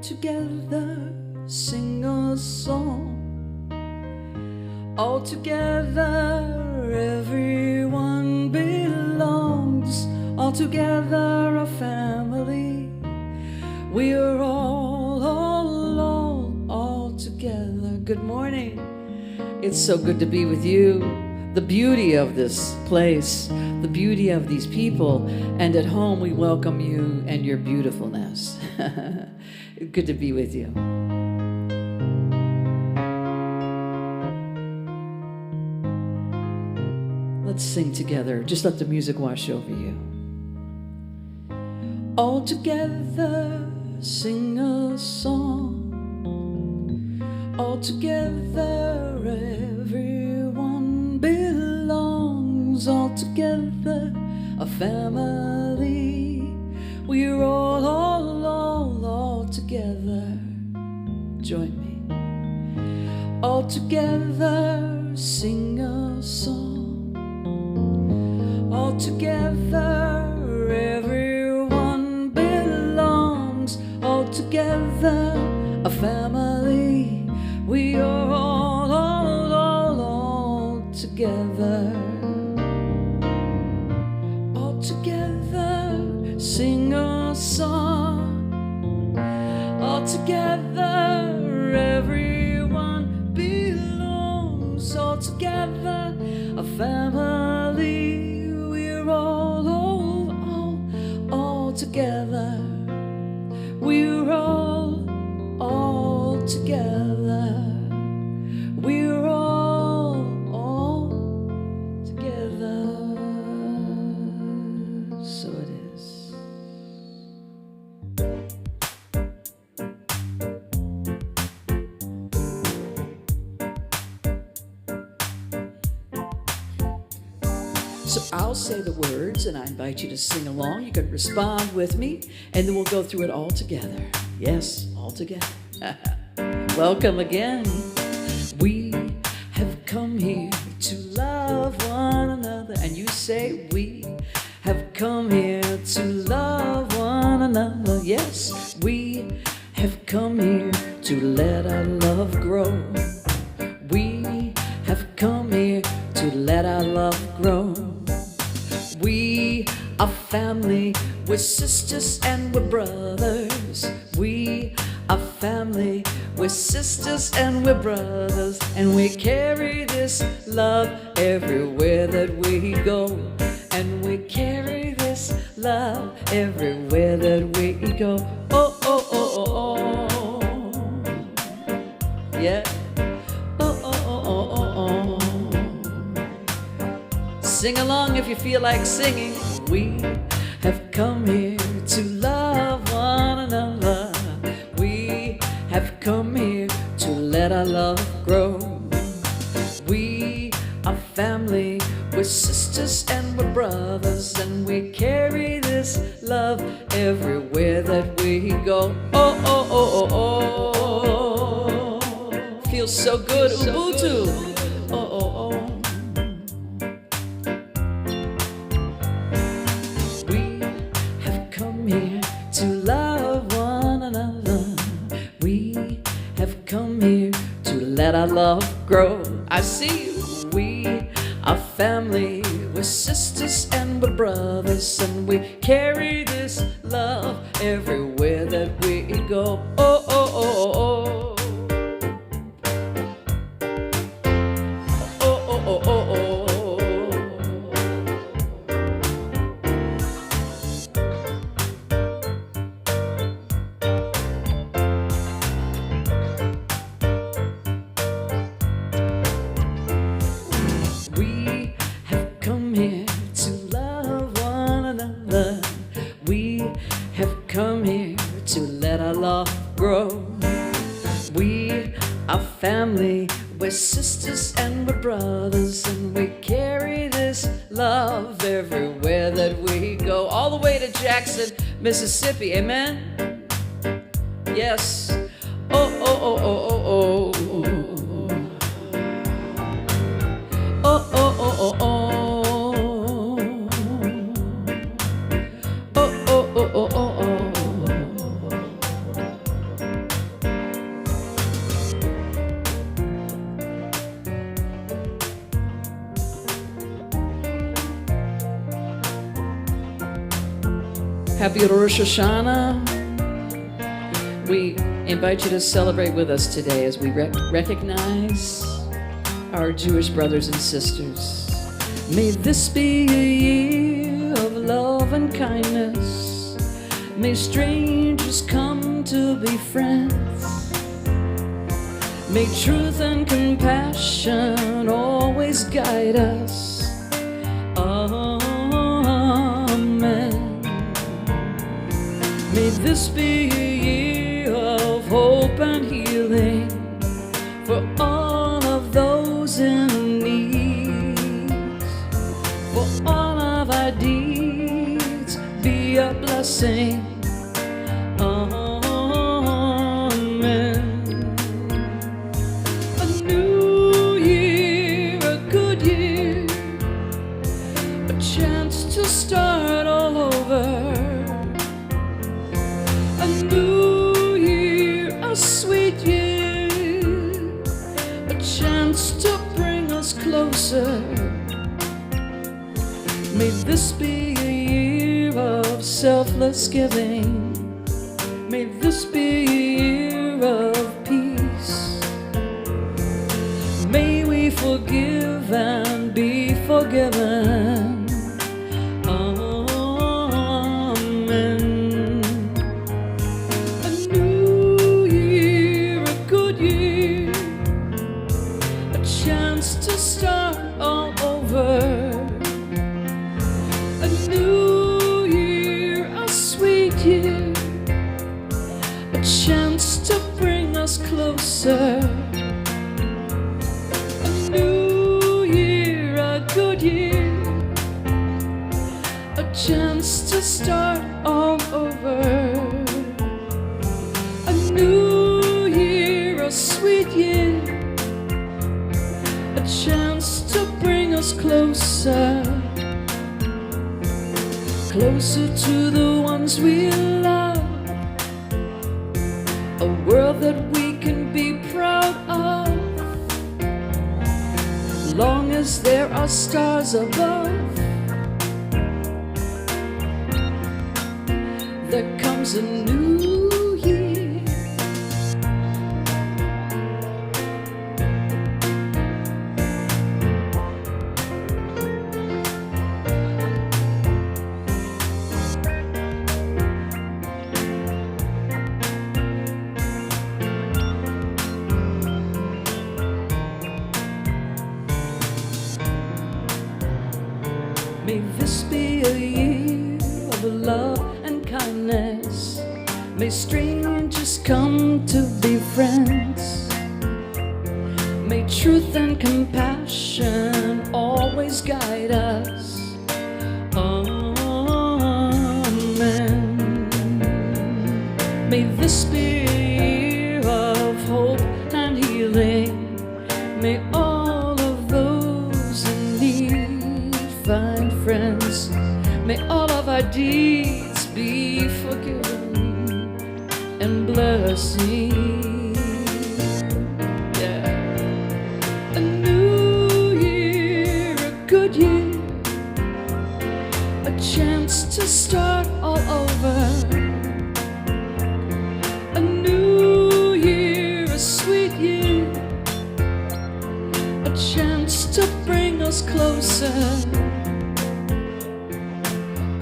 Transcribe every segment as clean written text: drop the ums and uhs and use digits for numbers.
together sing a song. All together everyone belongs. All together a family. We are all together. Good morning. It's so good to be with you. The beauty of this place, the beauty of these people, and at home we welcome you and your beautifulness. Good to be with you. Let's sing together. Just let the music wash over you. All together sing a song. All together everyone belongs. All together a family. We're all together. Join me. All together sing a song. All together everyone belongs. All together a family. We are all together. All together sing a song. All together everyone belongs. All together a family. We're all together. We're all together. We're all together. So it is. So I'll say the words and I invite you to sing along. You can respond with me and then we'll go through it all together. Yes, all together. Welcome again. We have come here to love one another. And you say we have come here to love one another. Yes, we have come here to let our love grow. We have come here to let our love grow. We are family, we're sisters and we're brothers. We are family, we're sisters and we're brothers. And we carry this love everywhere that we go. And we carry this love everywhere that we go. Oh, oh, oh, oh, oh. Yeah. Oh, oh, oh, oh, oh, oh. Sing along if you feel like singing. We have come here to love one another. We have come here to let our love grow. We are family, we're sisters and we're brothers. And we carry this love everywhere that we go. Oh, oh, oh, oh, oh. Feels so good, Ubuntu. Oh, oh, oh. Here to love one another. We have come here to let our love grow. I see you. We are family, we're sisters and we're brothers. And we carry this love everywhere that we go. Oh, oh, oh, oh, oh. Oh, oh, oh, oh, oh. We have come here to let our love grow. We are family, we're sisters and we're brothers. And we carry this love everywhere that we go. All the way to Jackson, Mississippi, amen? Yes. Oh, oh, oh, oh, oh, oh. Oh, oh, oh, oh, oh. Oh, oh, oh, oh, oh. Happy Rosh Hashanah. We invite you to celebrate with us today as we recognize our Jewish brothers and sisters. May this be a year of love and kindness. May strangers come to be friends. May truth and compassion always guide us. Amen. May this be a year of hope and healing for all of those in need. For all of our deeds be a blessing. Amen. A new year, a good year, a chance to start all over. A new year, a sweet year, a chance to bring us closer. May this be a year of selfless giving. May this be a year of peace. May we forgive and be forgiven. Amen. A new year, a good year, a chance to start all over. A new year, a sweet year, a chance to bring us closer. A new year, a good year, a chance to start all over. A new year, a sweet year, a chance to bring us closer. Closer to the ones we love. A world that we can be proud of. Long as there are stars above, there comes a new year. May this be a year of love and kindness. May strangers come to be friends. May truth and compassion always guide us. Amen. May this be a year of hope and healing. May all of those in need find friends. May all of our deeds be forgiven and blessing. Yeah. A new year, a good year, a chance to start all over. A new year, a sweet year, a chance to bring us closer.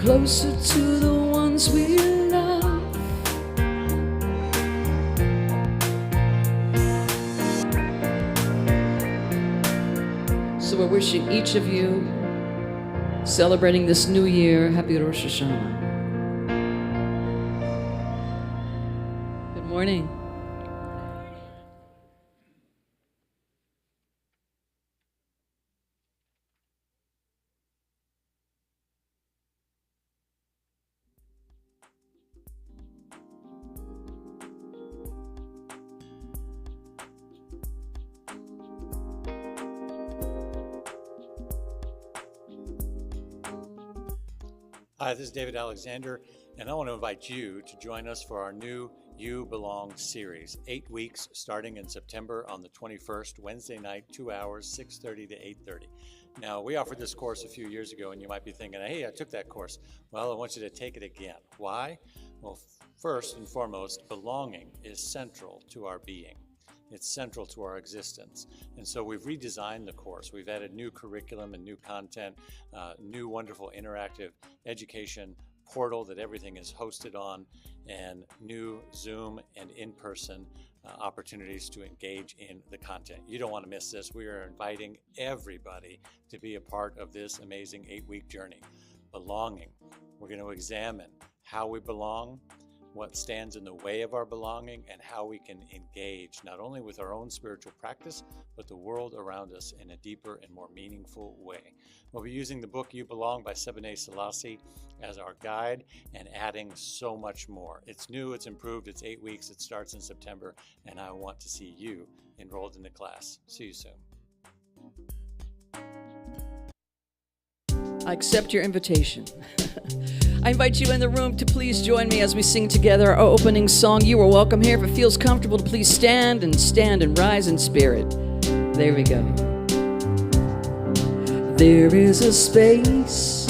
Closer to the ones we love. So we're wishing each of you celebrating this new year, happy Rosh Hashanah. Good morning. Hi, this is David Alexander, and I want to invite you to join us for our new You Belong series, 8 weeks starting in September on the 21st, Wednesday night, 2 hours, 6:30 to 8:30. Now, we offered this course a few years ago, and you might be thinking, hey, I took that course. Well, I want you to take it again. Why? Well, first and foremost, belonging is central to our being. It's central to our existence. And so we've redesigned the course. We've added new curriculum and new content, new wonderful interactive education portal that everything is hosted on, and new Zoom and in-person opportunities to engage in the content. You don't want to miss this. We are inviting everybody to be a part of this amazing 8-week journey. Belonging. We're going to examine how we belong, what stands in the way of our belonging, and how we can engage not only with our own spiritual practice, but the world around us in a deeper and more meaningful way. We'll be using the book You Belong by SLCA as our guide and adding so much more. It's new, it's improved, it's 8 weeks, it starts in September, and I want to see you enrolled in the class. See you soon. I accept your invitation. I invite you in the room to please join me as we sing together our opening song, You Are Welcome Here. If it feels comfortable, to please stand and rise in spirit. There we go. There is a space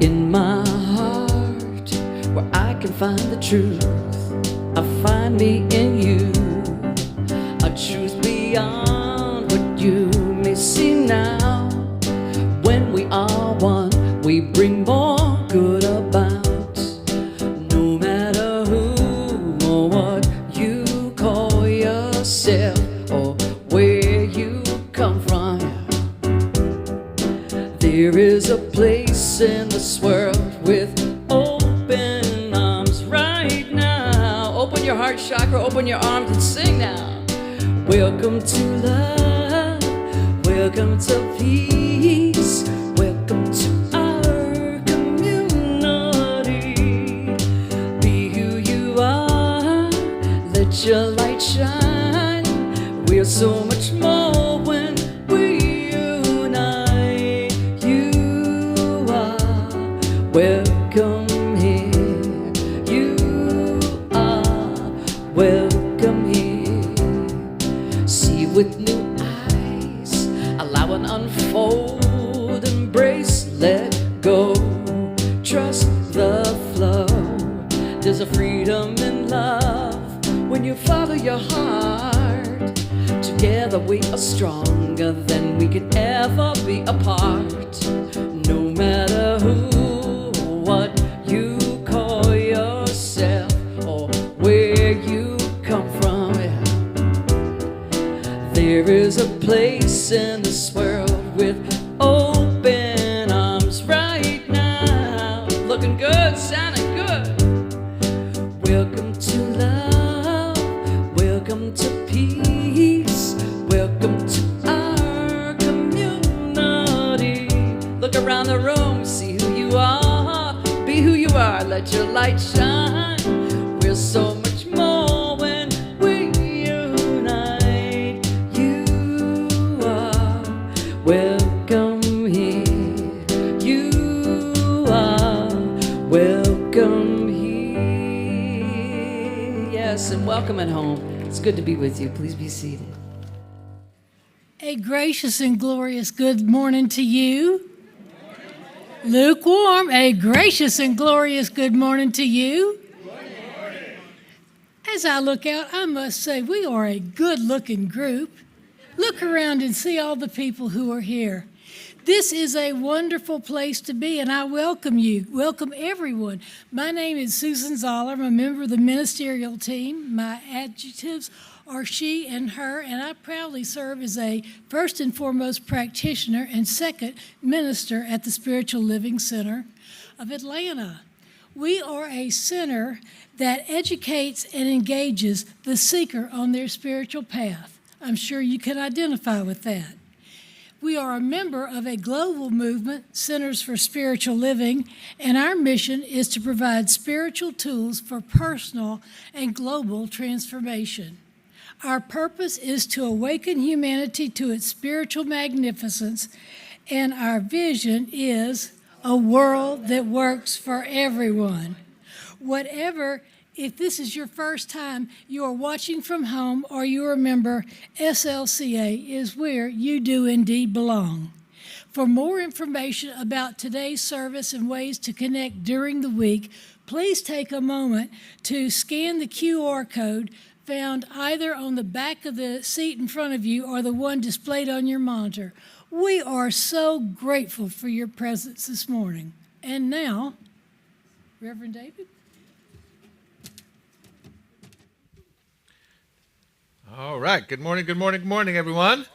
in my heart where I can find the truth. I find me in you, a truth beyond what you may see now. When we are one, we bring more good about. No matter who or what you call yourself or where you come from, there is a place in this world with open arms right now. Open your heart chakra, open your arms and sing now. Welcome to love, welcome to peace, welcome to our community. Be who you are, let your light shine. We're so much more when we unite. You are welcome here. You are welcome here. See with new eyes, allow an unfold, embrace, let go, trust the flow. There's a freedom in love when you follow your heart. Together we are stronger than we could ever be apart. No matter who or what you call yourself or where you come from, there is a place in this world with open arms right now. Looking good, sounding good. Welcome to love, welcome to peace, welcome to our community. Look around the room, see who you are, be who you are, let your light shine. We're so much more when we unite. You are welcome here. You are welcome here. Yes, and welcome at home. It's good to be with you. Please be seated. A gracious and glorious good morning to you. Lukewarm, a gracious and glorious good morning to you. As I look out, I must say we are a good-looking group. Look around and see all the people who are here. This is a wonderful place to be, and I welcome you. Welcome everyone. My name is Susan Zoller. I'm a member of the ministerial team. My adjectives are she and her, and I proudly serve as a first and foremost practitioner and second minister at the Spiritual Living Center of Atlanta. We are a center that educates and engages the seeker on their spiritual path. I'm sure you can identify with that. We are a member of a global movement, Centers for Spiritual Living, and our mission is to provide spiritual tools for personal and global transformation. Our purpose is to awaken humanity to its spiritual magnificence, and our vision is a world that works for everyone. If this is your first time you are watching from home or you are a member, SLCA is where you do indeed belong. For more information about today's service and ways to connect during the week, please take a moment to scan the QR code found either on the back of the seat in front of you or the one displayed on your monitor. We are so grateful for your presence this morning. And now, Reverend David. All right. Good morning, everyone.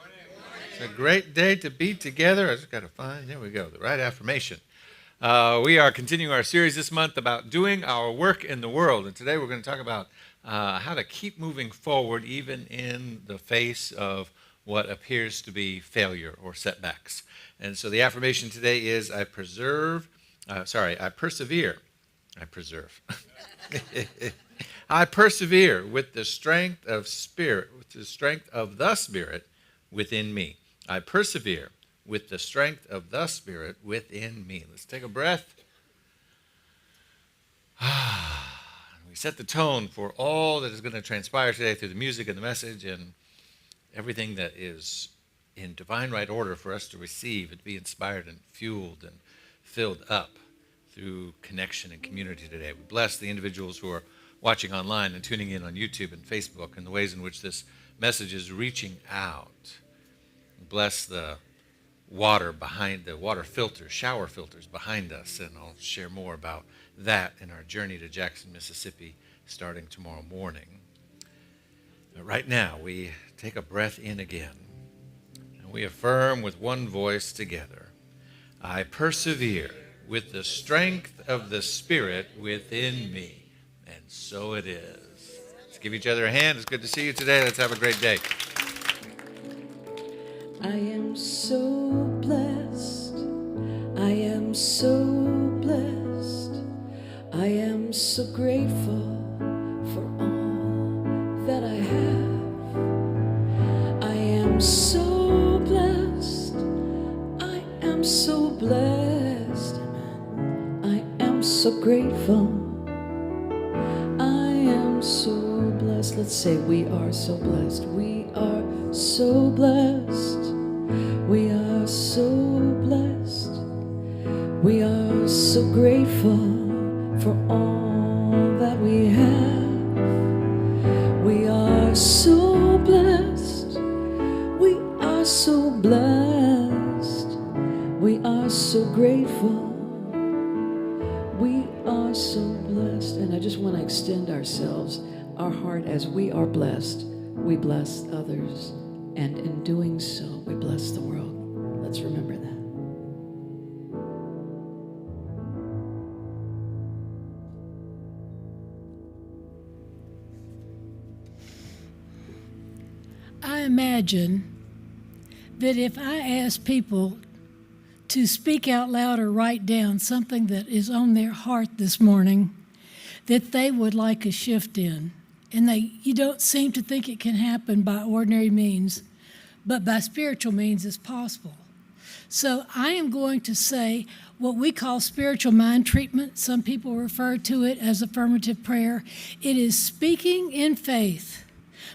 It's a great day to be together. I just got to find, there we go, the right affirmation. We are continuing our series this month about doing our work in the world. And today we're going to talk about how to keep moving forward even in the face of what appears to be failure or setbacks. And so the affirmation today is, I persevere. I persevere with the strength of spirit, with the strength of the Spirit within me. I persevere with the strength of the Spirit within me. Let's take a breath. We set the tone for all that is going to transpire today through the music and the message and everything that is in divine right order for us to receive and be inspired and fueled and filled up through connection and community today. We bless the individuals who are watching online and tuning in on YouTube and Facebook and the ways in which this message is reaching out. Bless the water behind the water filters, shower filters behind us, and I'll share more about that in our journey to Jackson, Mississippi, starting tomorrow morning. Right now, we take a breath in again, and we affirm with one voice together, I persevere with the strength of the Spirit within me. And so it is. Let's give each other a hand. It's good to see you today. Let's have a great day. I am so blessed. I am so blessed. I am so grateful for all that I have. I am so blessed. I am so blessed. I am so grateful. So blessed. Let's say we are so blessed. We are so blessed. We are so blessed. We are so grateful for all that we have. We are so blessed. We are so blessed. We are so grateful. We are so blessed. And I just want to extend ourselves, our heart, as we are blessed. We bless others. And in doing so, we bless the world. Let's remember that. I imagine that if I ask people to speak out loud or write down something that is on their heart this morning, that they would like a shift in. And you don't seem to think it can happen by ordinary means, but by spiritual means it's possible. So I am going to say what we call spiritual mind treatment. Some people refer to it as affirmative prayer. It is speaking in faith,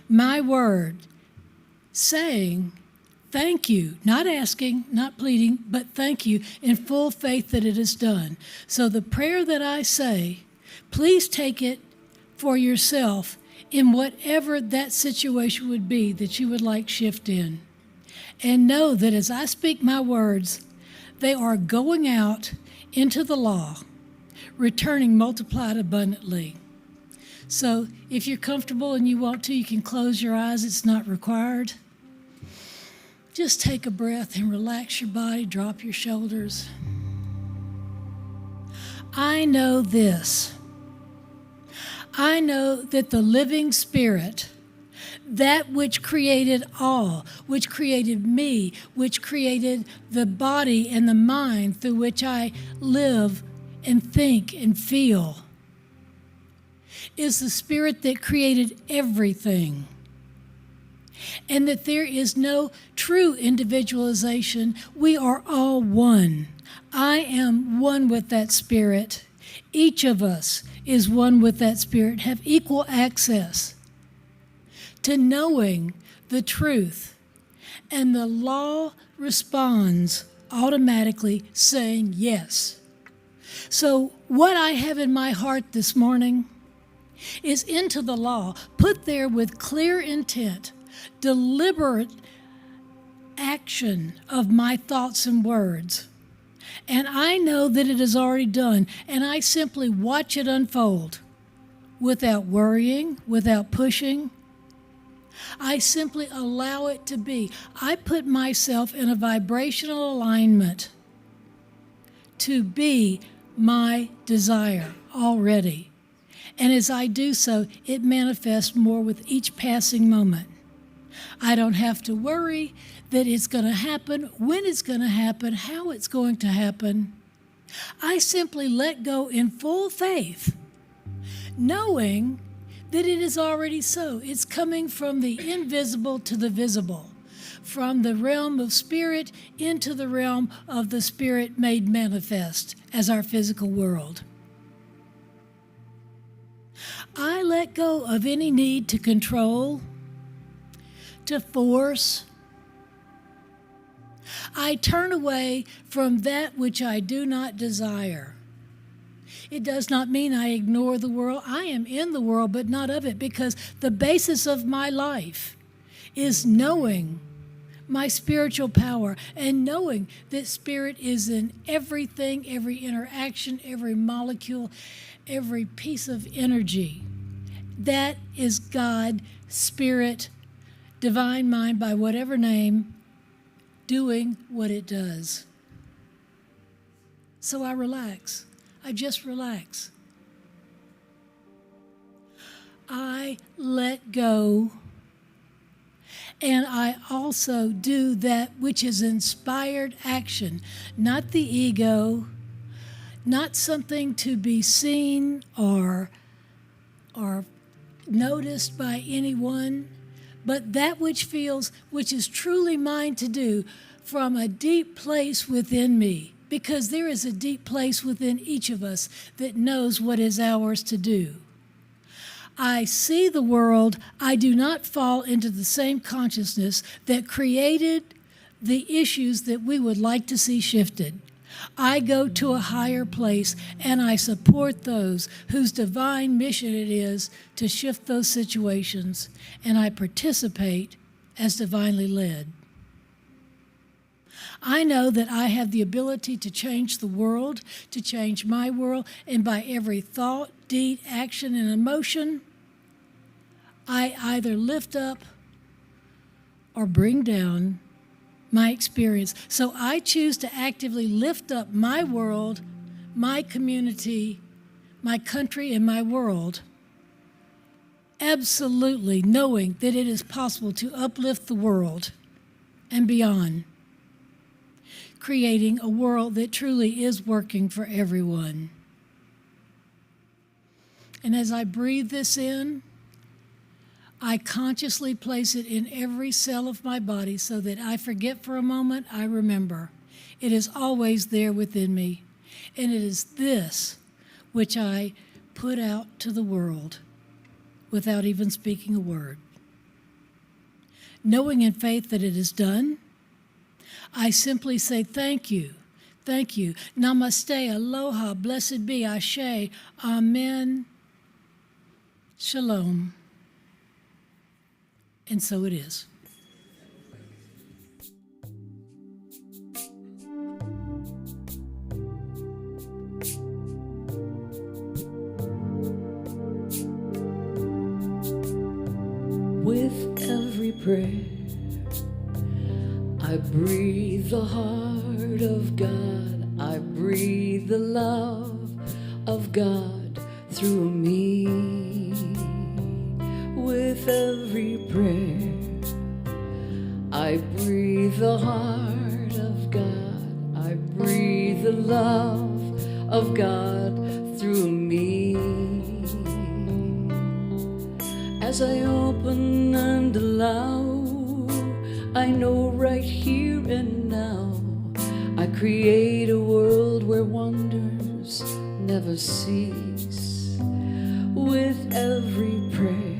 my word, saying, thank you, not asking, not pleading, but thank you in full faith that it is done. So the prayer that I say, please take it for yourself in whatever that situation would be that you would like shift in. And know that as I speak my words, they are going out into the law, returning multiplied abundantly. So if you're comfortable and you want to, you can close your eyes. It's not required. Just take a breath and relax your body, drop your shoulders. I know this. I know that the living Spirit, that which created all, which created me, which created the body and the mind through which I live and think and feel, is the Spirit that created everything. And that there is no true individualization. We are all one. I am one with that Spirit. Each of us is one with that Spirit, have equal access to knowing the truth. And the law responds automatically saying yes. So what I have in my heart this morning is into the law, put there with clear intent, deliberate action of my thoughts and words. And I know that it is already done, and I simply watch it unfold without worrying, without pushing. I simply allow it to be. I put myself in a vibrational alignment to be my desire already. And as I do so, it manifests more with each passing moment. I don't have to worry that it's going to happen, when it's going to happen, how it's going to happen. I simply let go in full faith, knowing that it is already so. It's coming from the invisible to the visible, from the realm of spirit into the realm of the spirit made manifest as our physical world. I let go of any need to control, to force. I turn away from that which I do not desire. It does not mean I ignore the world. I am in the world, but not of it, because the basis of my life is knowing my spiritual power and knowing that spirit is in everything, every interaction, every molecule, every piece of energy. That is God, spirit, divine mind, by whatever name, doing what it does. So I relax. I just relax. I let go, and I also do that which is inspired action, not the ego, not something to be seen or noticed by anyone, but that which is truly mine to do from a deep place within me, because there is a deep place within each of us that knows what is ours to do. I see the world. I do not fall into the same consciousness that created the issues that we would like to see shifted. I go to a higher place, and I support those whose divine mission it is to shift those situations, and I participate as divinely led. I know that I have the ability to change the world, to change my world, and by every thought, deed, action, and emotion, I either lift up or bring down my experience. So I choose to actively lift up my world, my community, my country, and my world, absolutely knowing that it is possible to uplift the world and beyond, creating a world that truly is working for everyone. And as I breathe this in, I consciously place it in every cell of my body so that I forget for a moment, I remember. It is always there within me. And it is this which I put out to the world without even speaking a word. Knowing in faith that it is done, I simply say thank you, thank you. Namaste, aloha, blessed be, ashe, amen, shalom. And so it is. With every prayer, I breathe the heart of God. I breathe the love of God through me. With every prayer, I breathe the heart of God. I breathe the love of God through me. As I open and allow, I know right here and now, I create a world where wonders never cease. With every prayer,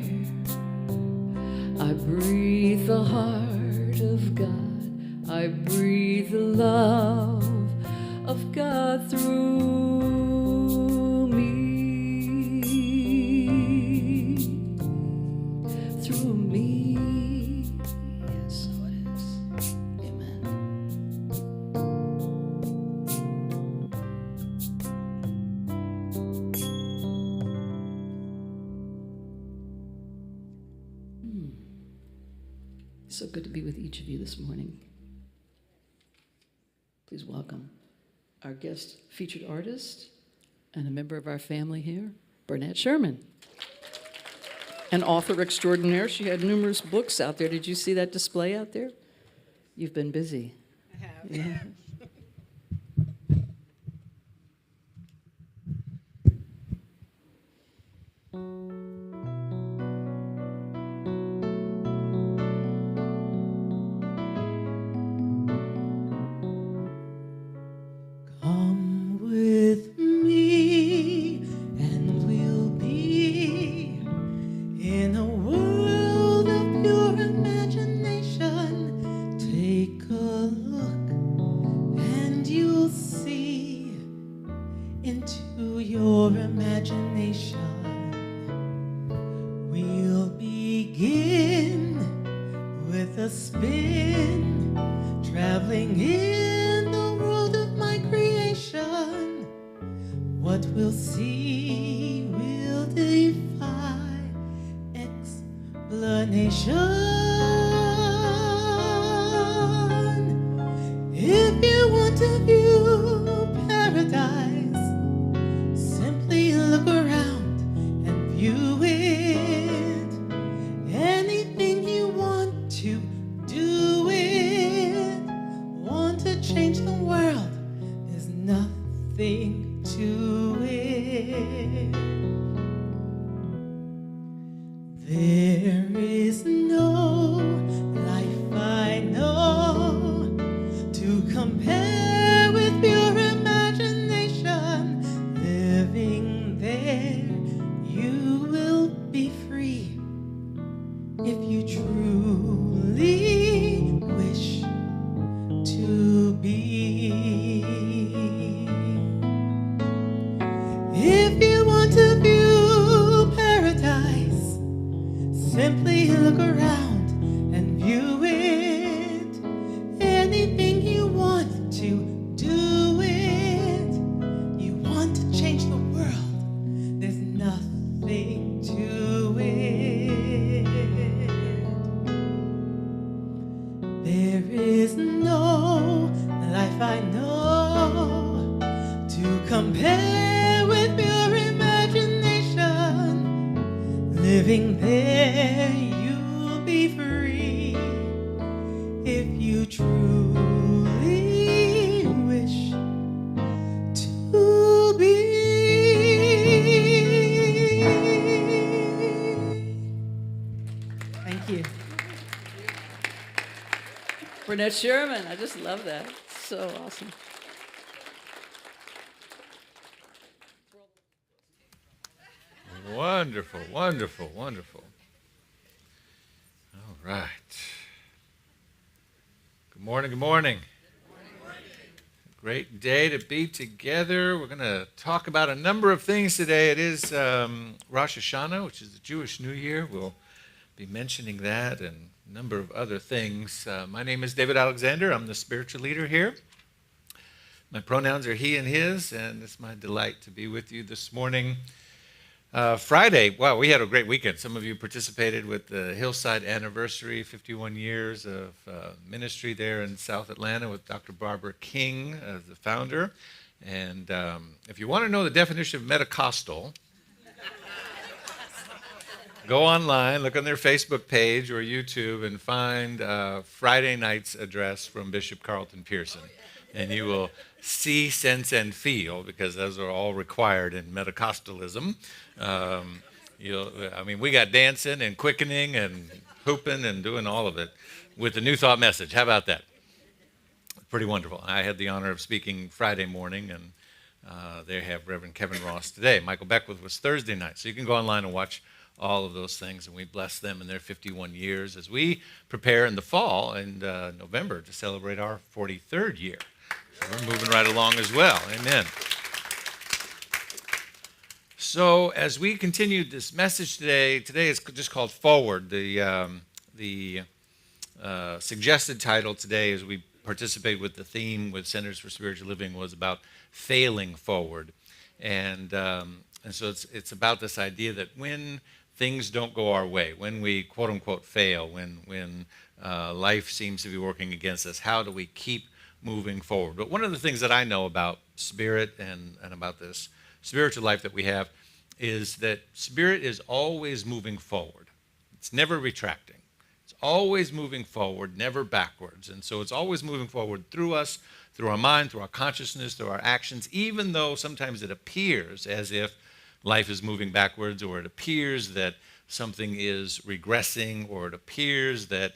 I breathe the heart of God. I breathe the love God through me. Through me. Yes, so it is. Amen. So good to be with each of you this morning. Please welcome our guest featured artist and a member of our family here, Burnett Sherman. An author extraordinaire. She had numerous books out there. Did you see that display out there? You've been busy. I have. Yeah. Come with me, and we'll be in a world of pure imagination. Take a look, and you'll see into your imagination. We'll begin with a spin, traveling in the world of my creation. What we'll see will defy explanation. If you want to view paradise, simply look around and view it. Anything you want to do it. Want to change the world, there's nothing to it. There is no life I know to compare with pure imagination. Living there, you will be free if you truly wish to be. If you want to view paradise, simply look around and view it. Anything you want to do it. You want to change the world, there's nothing to it. There is no life I know to compare with pure imagination. Living there, you'll be free if you truly wish to be. Thank you. Burnett Sherman, I just love that. So awesome. Wonderful, wonderful, wonderful. All right. Good morning, good morning. Great day to be together. We're going to talk about a number of things today. It is Rosh Hashanah, which is the Jewish New Year. We'll be mentioning that and a number of other things. My name is David Alexander. I'm the spiritual leader here. My pronouns are he and his, and it's my delight to be with you this morning. Friday, wow, we had a great weekend. Some of you participated with the Hillside Anniversary, 51 years of ministry there in South Atlanta with Dr. Barbara King as the founder. And if you want to know the definition of Metacostal, go online, look on their Facebook page or YouTube, and find Friday night's address from Bishop Carlton Pearson. And you will see, sense, and feel, because those are all required in Metacostalism. We got dancing and quickening and hooping and doing all of it with the New Thought message. How about that? Pretty wonderful. I had the honor of speaking Friday morning, and they have Reverend Kevin Ross today. Michael Beckwith was Thursday night. So you can go online and watch all of those things, and we bless them in their 51 years as we prepare in the fall and November to celebrate our 43rd year. We're moving right along as well. Amen. So as we continue this message today is just called Forward. The suggested title today as we participate with the theme with Centers for Spiritual Living was about failing forward. And so it's about this idea that when things don't go our way, when we quote unquote fail, when life seems to be working against us, how do we keep moving forward? But one of the things that I know about spirit and about this spiritual life that we have is that spirit is always moving forward. It's never retracting. It's always moving forward, never backwards. And so it's always moving forward through us, through our mind, through our consciousness, through our actions, even though sometimes it appears as if life is moving backwards, or it appears that something is regressing, or it appears that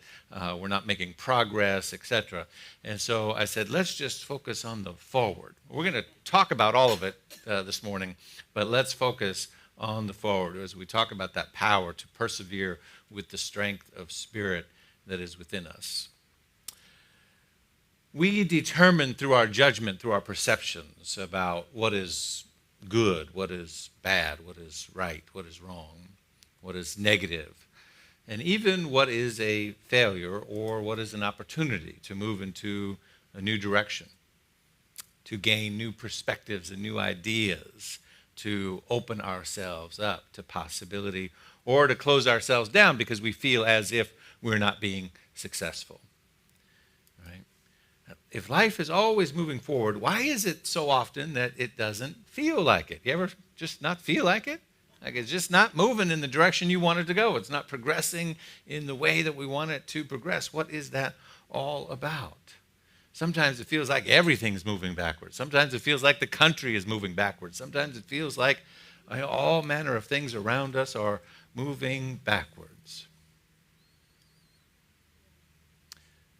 we're not making progress, etc. And so I said, let's just focus on the forward. We're going to talk about all of it this morning, but let's focus on the forward as we talk about that power to persevere with the strength of spirit that is within us. We determine through our judgment, through our perceptions about what is good, what is bad, what is right, what is wrong, what is negative, and even what is a failure or what is an opportunity to move into a new direction, to gain new perspectives and new ideas, to open ourselves up to possibility, or to close ourselves down because we feel as if we're not being successful. Right? If life is always moving forward, why is it so often that it doesn't feel like it? You ever just not feel like it? Like it's just not moving in the direction you want it to go. It's not progressing in the way that we want it to progress. What is that all about? Sometimes it feels like everything's moving backwards. Sometimes it feels like the country is moving backwards. Sometimes it feels like all manner of things around us are moving backwards.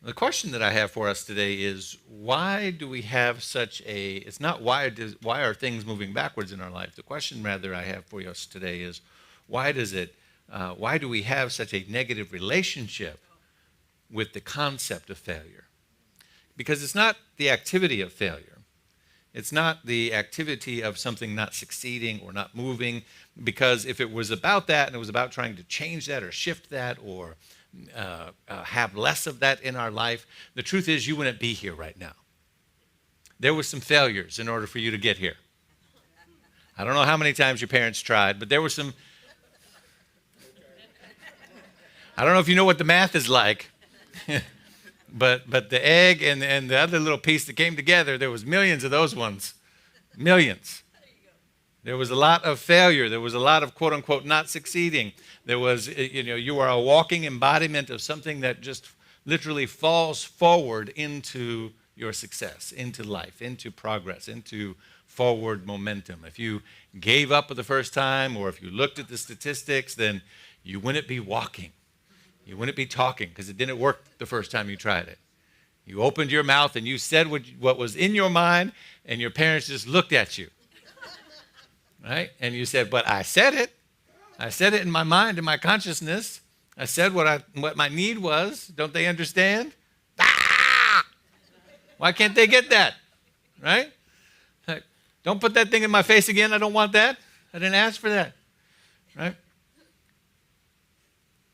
The question that I have for us today is, why do we have such a, it's not why are things moving backwards in our life? The question rather I have for us today is, why do we have such a negative relationship with the concept of failure? Because it's not the activity of failure. It's not the activity of something not succeeding or not moving, because if it was about that and it was about trying to change that or shift that or have less of that in our life, the truth is you wouldn't be here right now. There were some failures in order for you to get here. I don't know how many times your parents tried, but there were some. I don't know if you know what the math is like. But the egg and the other little piece that came together, there was millions of those ones. Millions. There was a lot of failure. There was a lot of quote unquote not succeeding. There was, you are a walking embodiment of something that just literally falls forward into your success, into life, into progress, into forward momentum. If you gave up the first time, or if you looked at the statistics, then you wouldn't be walking. You wouldn't be talking because it didn't work the first time you tried it. You opened your mouth and you said what was in your mind, and your parents just looked at you. Right? And you said, but I said it. I said it in my mind, in my consciousness. I said what my need was. Don't they understand? Ah! Why can't they get that? Right? Like, don't put that thing in my face again. I don't want that. I didn't ask for that. Right?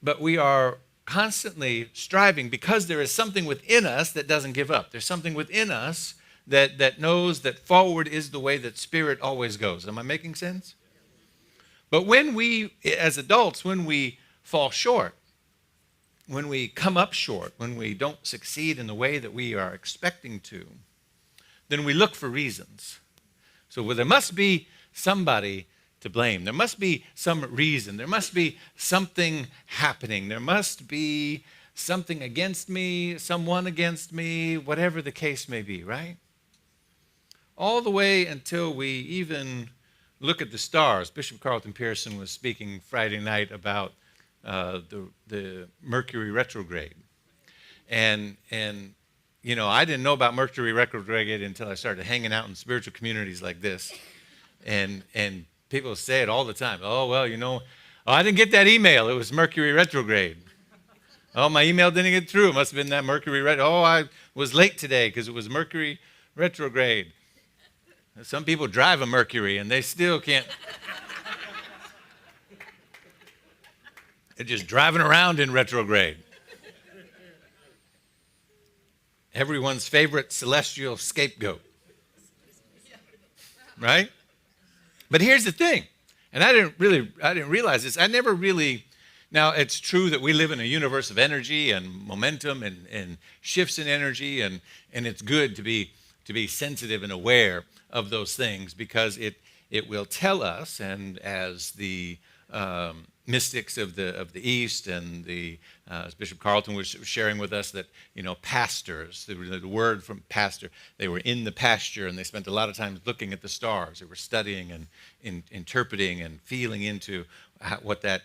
But we are constantly striving because there is something within us that doesn't give up. There's something within us that knows that forward is the way that spirit always goes. Am I making sense? But when we, as adults, when we fall short, when we come up short, when we don't succeed in the way that we are expecting to, then we look for reasons. So there must be somebody to blame. There must be some reason. There must be something happening. There must be something against me, someone against me, whatever the case may be, right? All the way until we even look at the stars. Bishop Carlton Pearson was speaking Friday night about the Mercury retrograde. And I didn't know about Mercury retrograde until I started hanging out in spiritual communities like this. And people say it all the time. Oh, well, I didn't get that email. It was Mercury retrograde. Oh, my email didn't get through. It must have been that Mercury retrograde. Oh, I was late today because it was Mercury Retrograde. Some people drive a Mercury and they still can't. They're just driving around in retrograde. Everyone's favorite celestial scapegoat. Right? But here's the thing, and I didn't realize this. I never really, now it's true that we live in a universe of energy and momentum and shifts in energy, and it's good to be sensitive and aware of those things, because it will tell us, and as the mystics of the East and as Bishop Carlton was sharing with us, that pastors, the word from pastor, they were in the pasture and they spent a lot of time looking at the stars. They were studying and interpreting and feeling into what that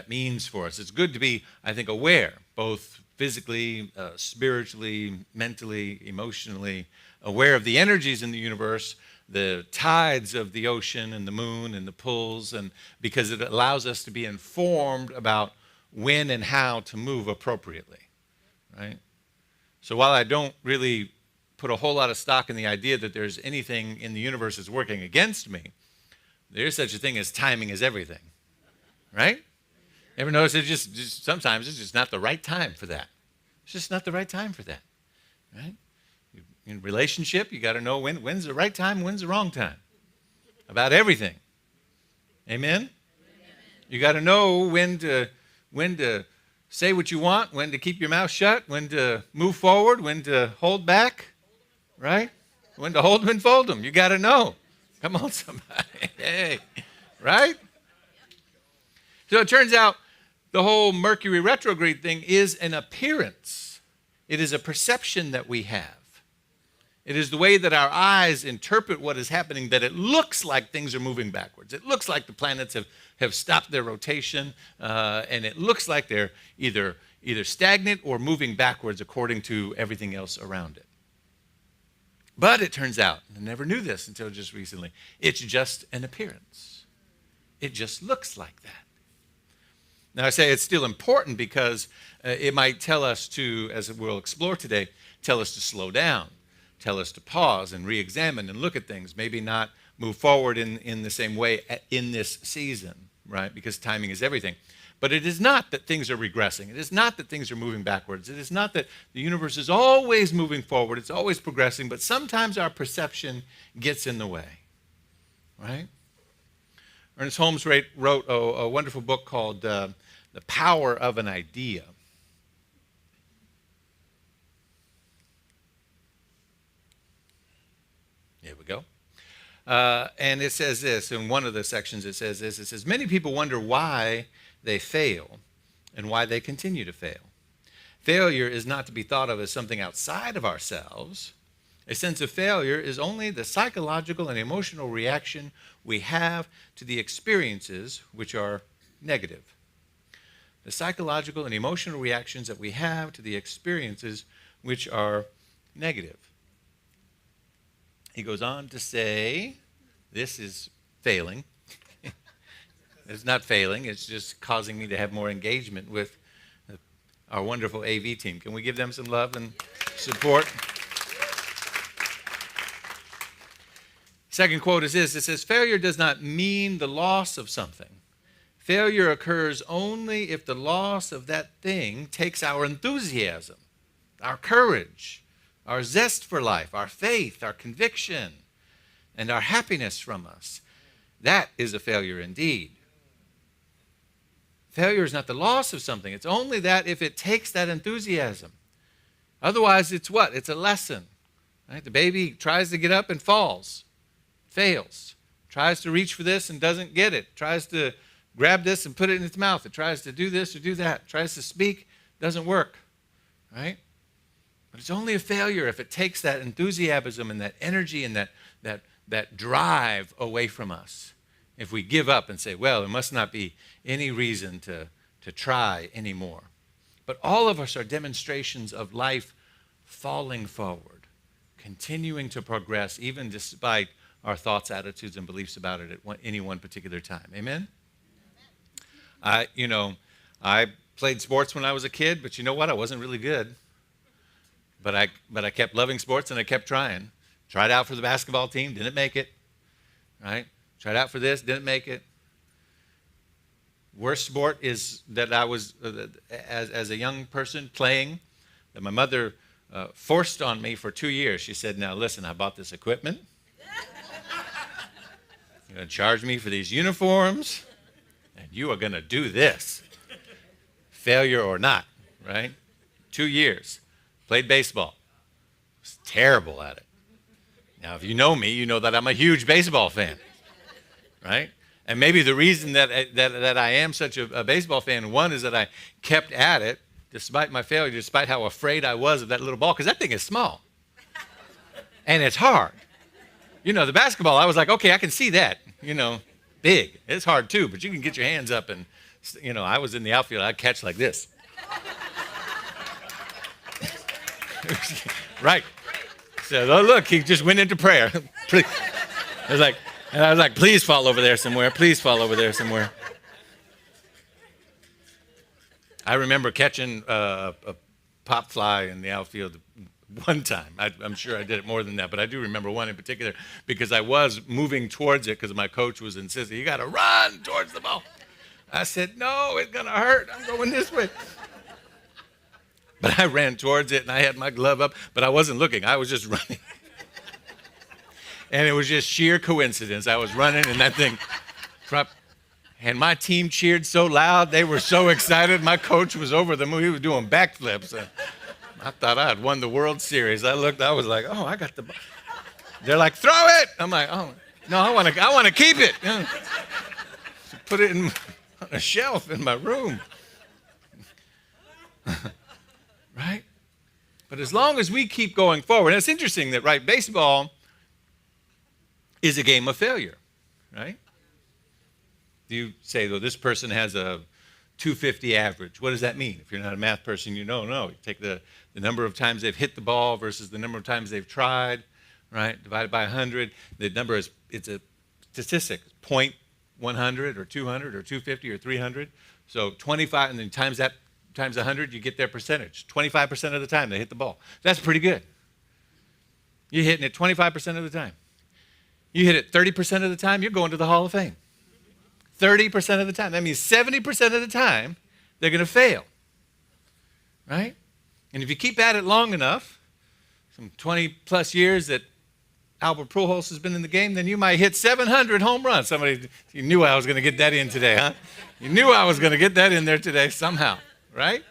means for us. It's good to be, I think, aware, both physically, spiritually, mentally, emotionally, aware of the energies in the universe, the tides of the ocean and the moon and the pulls, and because it allows us to be informed about when and how to move appropriately, right? So while I don't really put a whole lot of stock in the idea that there's anything in the universe that's working against me, there's such a thing as timing is everything, right? Ever notice it just sometimes it's just not the right time for that. It's just not the right time for that, right? In relationship, you got to know when's the right time, when's the wrong time, about everything. Amen? You got to know when to say what you want, when to keep your mouth shut, when to move forward, when to hold back, right? When to hold them and fold them. You got to know. Come on, somebody. Hey, right? So it turns out the whole Mercury retrograde thing is an appearance. It is a perception that we have. It is the way that our eyes interpret what is happening, that it looks like things are moving backwards. It looks like the planets have stopped their rotation, and it looks like they're either stagnant or moving backwards according to everything else around it. But it turns out, I never knew this until just recently, it's just an appearance. It just looks like that. Now I say it's still important because it might tell us to, as we'll explore today, tell us to slow down. Tell us to pause and re-examine and look at things, maybe not move forward in the same way in this season, right? Because timing is everything. But it is not that things are regressing. It is not that things are moving backwards. It is not that the universe is always moving forward. It's always progressing, but sometimes our perception gets in the way, right? Ernest Holmes wrote a wonderful book called The Power of an Idea. Here we go. And it says this, in one of the sections it says this, it says, many people wonder why they fail and why they continue to fail. Failure is not to be thought of as something outside of ourselves. A sense of failure is only the psychological and emotional reaction we have to the experiences which are negative. The psychological and emotional reactions that we have to the experiences which are negative. He goes on to say, this is failing. It's not failing, it's just causing me to have more engagement with our wonderful AV team. Can we give them some love and support? Second quote is this. It says, failure does not mean the loss of something. Failure occurs only if the loss of that thing takes our enthusiasm, our courage, our zest for life, our faith, our conviction, and our happiness from us. That is a failure indeed. Failure is not the loss of something. It's only that if it takes that enthusiasm. Otherwise, it's what? It's a lesson. Right? The baby tries to get up and falls, fails. Tries to reach for this and doesn't get it. Tries to grab this and put it in its mouth. It tries to do this or do that. Tries to speak, doesn't work. Right? But it's only a failure if it takes that enthusiasm and that energy and that drive away from us. If we give up and say, well, there must not be any reason to try anymore. But all of us are demonstrations of life falling forward, continuing to progress, even despite our thoughts, attitudes, and beliefs about it at any one particular time. Amen? I played sports when I was a kid, but you know what? I wasn't really good. But I kept loving sports and I kept trying. Tried out for the basketball team, didn't make it. Right? Tried out for this, didn't make it. Worst sport is that I was, as a young person playing, that my mother forced on me for 2 years. She said, now listen, I bought this equipment. You're going to charge me for these uniforms, and you are going to do this. Failure or not, right? 2 years. Played baseball. Was terrible at it. Now, if you know me, you know that I'm a huge baseball fan, right? And maybe the reason that I am such a baseball fan, one, is that I kept at it despite my failure, despite how afraid I was of that little ball, because that thing is small. And it's hard. You know, the basketball, I was like, okay, I can see that, big. It's hard too, but you can get your hands up and, I was in the outfield, I'd catch like this. Right. So, oh, look, he just went into prayer. I was like, please fall over there somewhere. Please fall over there somewhere. I remember catching a pop fly in the outfield one time. I'm sure I did it more than that, but I do remember one in particular because I was moving towards it because my coach was insisting, you got to run towards the ball. I said, no, it's going to hurt. I'm going this way. But I ran towards it, and I had my glove up, but I wasn't looking. I was just running. And it was just sheer coincidence. I was running, and that thing dropped. And my team cheered so loud. They were so excited. My coach was over the moon. He was doing backflips. I thought I had won the World Series. I looked. I was like, oh, I got the ball. They're like, throw it. I'm like, oh, no, I want to keep it. Put it on a shelf in my room. Right? But as long as we keep going forward, and it's interesting that, right, baseball is a game of failure, right? You say, well, this person has a 250 average. What does that mean? If you're not a math person, you don't know. You take the number of times they've hit the ball versus the number of times they've tried, right? Divided by 100. The number it's a statistic, 0.100 or 200 or 250 or 300. So 25, and then times 100, you get their percentage. 25% of the time they hit the ball. That's pretty good. You're hitting it 25% of the time. You hit it 30% of the time, you're going to the Hall of Fame. 30% of the time. That means 70% of the time, they're going to fail. Right? And if you keep at it long enough, some 20 plus years that Albert Pujols has been in the game, then you might hit 700 home runs. You knew I was going to get that in today, huh? You knew I was going to get that in there today somehow, right?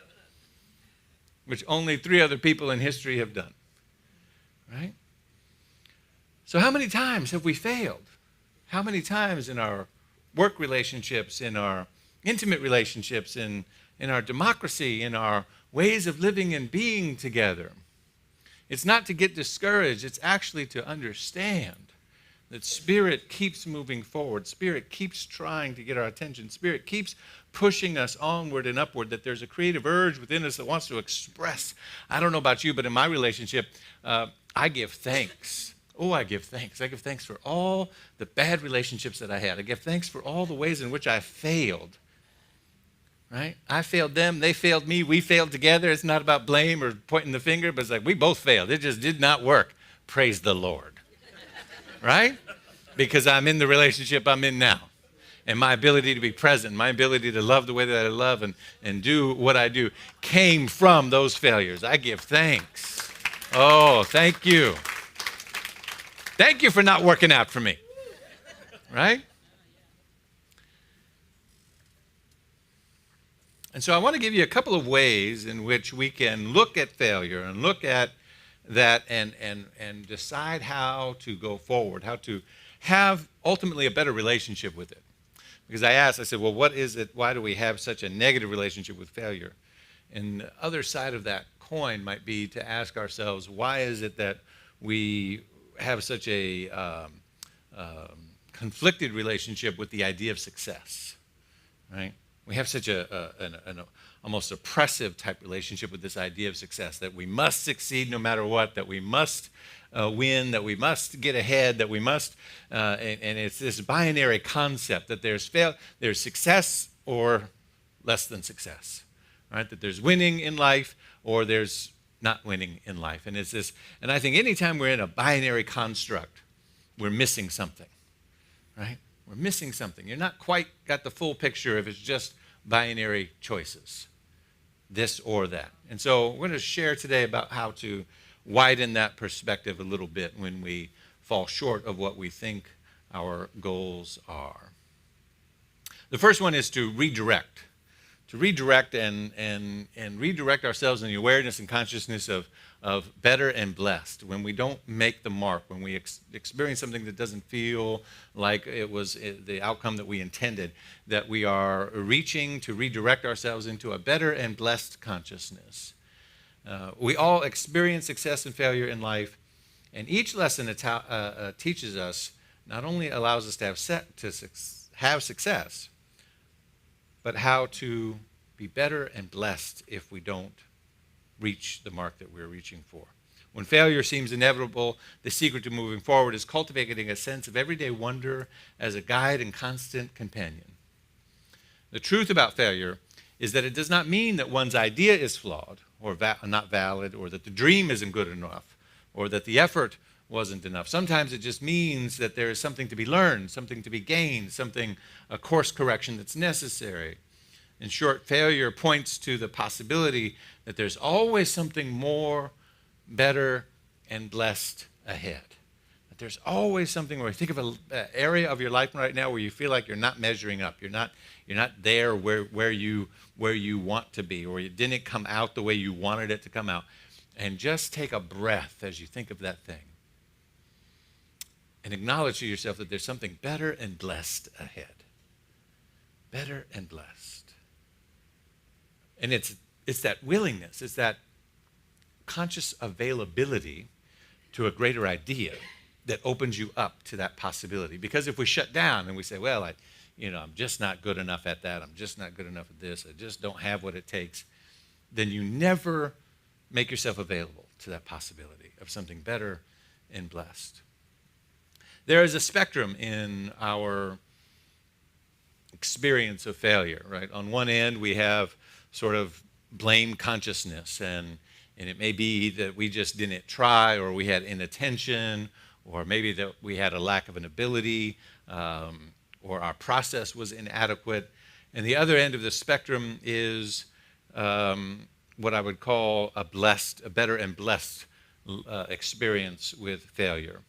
Which only 3 other people in history have done, right? So how many times have we failed? How many times in our work relationships, in our intimate relationships, in our democracy, in our ways of living and being together? It's not to get discouraged. It's actually to understand that Spirit keeps moving forward. Spirit keeps trying to get our attention. Spirit keeps pushing us onward and upward, that there's a creative urge within us that wants to express. I don't know about you, but in my relationship, I give thanks. Oh, I give thanks. I give thanks for all the bad relationships that I had. I give thanks for all the ways in which I failed. Right? I failed them. They failed me. We failed together. It's not about blame or pointing the finger, but it's like we both failed. It just did not work. Praise the Lord. Right? Because I'm in the relationship I'm in now. And my ability to be present, my ability to love the way that I love and do what I do came from those failures. I give thanks. Oh, thank you. Thank you for not working out for me. Right? And so I want to give you a couple of ways in which we can look at failure and look at that and decide how to go forward, how to have ultimately a better relationship with it. Because I said, well, what is it? Why do we have such a negative relationship with failure? And the other side of that coin might be to ask ourselves, why is it that we have such a conflicted relationship with the idea of success, right? We have such an almost oppressive type relationship with this idea of success, that we must succeed no matter what, that we must win, that we must get ahead, that we must, and it's this binary concept that there's success or less than success, right? That there's winning in life or there's not winning in life. And it's this, and I think anytime we're in a binary construct, we're missing something, right? We're missing something. You're not quite got the full picture if it's just binary choices, this or that. And so we're going to share today about how to widen that perspective a little bit when we fall short of what we think our goals are. The first one is to redirect. To redirect and redirect ourselves in the awareness and consciousness of better and blessed. When we don't make the mark, when we experience something that doesn't feel like it was the outcome that we intended, that we are reaching to redirect ourselves into a better and blessed consciousness. We all experience success and failure in life, and each lesson teaches us, not only allows us to have success, but how to be better and blessed if we don't reach the mark that we're reaching for. When failure seems inevitable, the secret to moving forward is cultivating a sense of everyday wonder as a guide and constant companion. The truth about failure is that it does not mean that one's idea is flawed or not valid, or that the dream isn't good enough, or that the effort wasn't enough. Sometimes it just means that there is something to be learned, something to be gained, a course correction that's necessary. In short, failure points to the possibility that there's always something more, better, and blessed ahead. That there's always something where you think of an area of your life right now where you feel like you're not measuring up. You're not there where you want to be, or it didn't come out the way you wanted it to come out. And just take a breath as you think of that thing. And acknowledge to yourself that there's something better and blessed ahead. Better and blessed. And it's that willingness, it's that conscious availability to a greater idea that opens you up to that possibility. Because if we shut down and we say, well, I'm just not good enough at that, I'm just not good enough at this, I just don't have what it takes, then you never make yourself available to that possibility of something better and blessed. There is a spectrum in our experience of failure, right? On one end, we have sort of blame consciousness, and it may be that we just didn't try, or we had inattention, or maybe that we had a lack of an ability, or our process was inadequate. And the other end of the spectrum is what I would call a better and blessed experience with failure.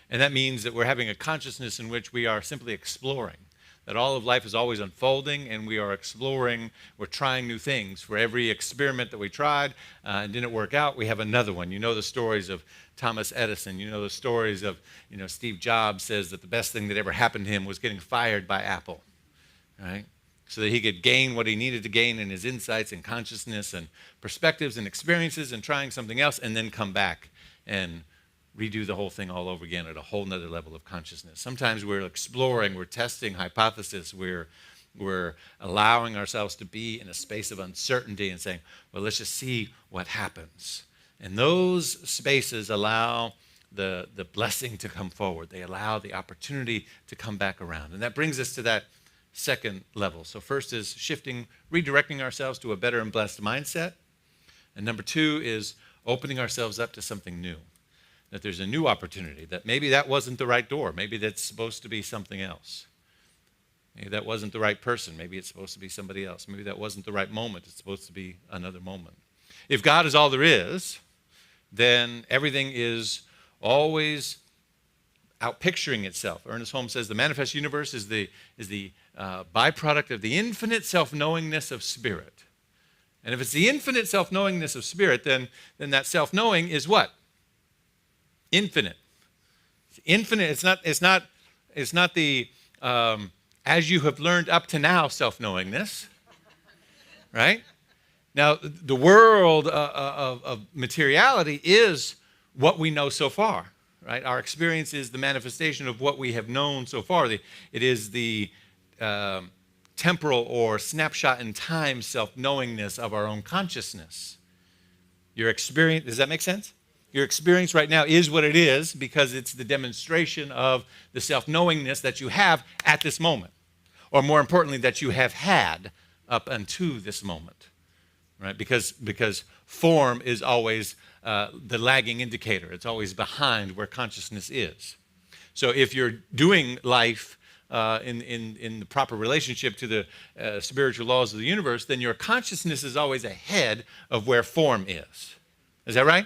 And that means that we're having a consciousness in which we are simply exploring, that all of life is always unfolding, and we are exploring, we're trying new things. For every experiment that we tried and didn't work out, we have another one. You know the stories of Thomas Edison. You know the stories of, Steve Jobs says that the best thing that ever happened to him was getting fired by Apple, right? So that he could gain what he needed to gain in his insights and consciousness and perspectives and experiences and trying something else, and then come back and redo the whole thing all over again at a whole nother level of consciousness. Sometimes we're exploring, we're testing hypothesis, we're allowing ourselves to be in a space of uncertainty and saying, well, let's just see what happens. And those spaces allow the blessing to come forward. They allow the opportunity to come back around. And that brings us to that second level. So first is redirecting ourselves to a better and blessed mindset. And number two is opening ourselves up to something new. That there's a new opportunity, that maybe that wasn't the right door. Maybe that's supposed to be something else. Maybe that wasn't the right person. Maybe it's supposed to be somebody else. Maybe that wasn't the right moment. It's supposed to be another moment. If God is all there is, then everything is always outpicturing itself. Ernest Holmes says the manifest universe is the byproduct of the infinite self-knowingness of spirit. And if it's the infinite self-knowingness of spirit, then that self-knowing is what? Infinite. It's infinite. It's not the as you have learned up to now self-knowingness, right? Now, the world of materiality is what we know so far, right? Our experience is the manifestation of what we have known so far. It is the temporal or snapshot in time self-knowingness of our own consciousness. Your experience, does that make sense? Your experience right now is what it is because it's the demonstration of the self-knowingness that you have at this moment. Or more importantly, that you have had up unto this moment. right? Because form is always the lagging indicator. It's always behind where consciousness is. So if you're doing life in the proper relationship to the spiritual laws of the universe, then your consciousness is always ahead of where form is. Is that right?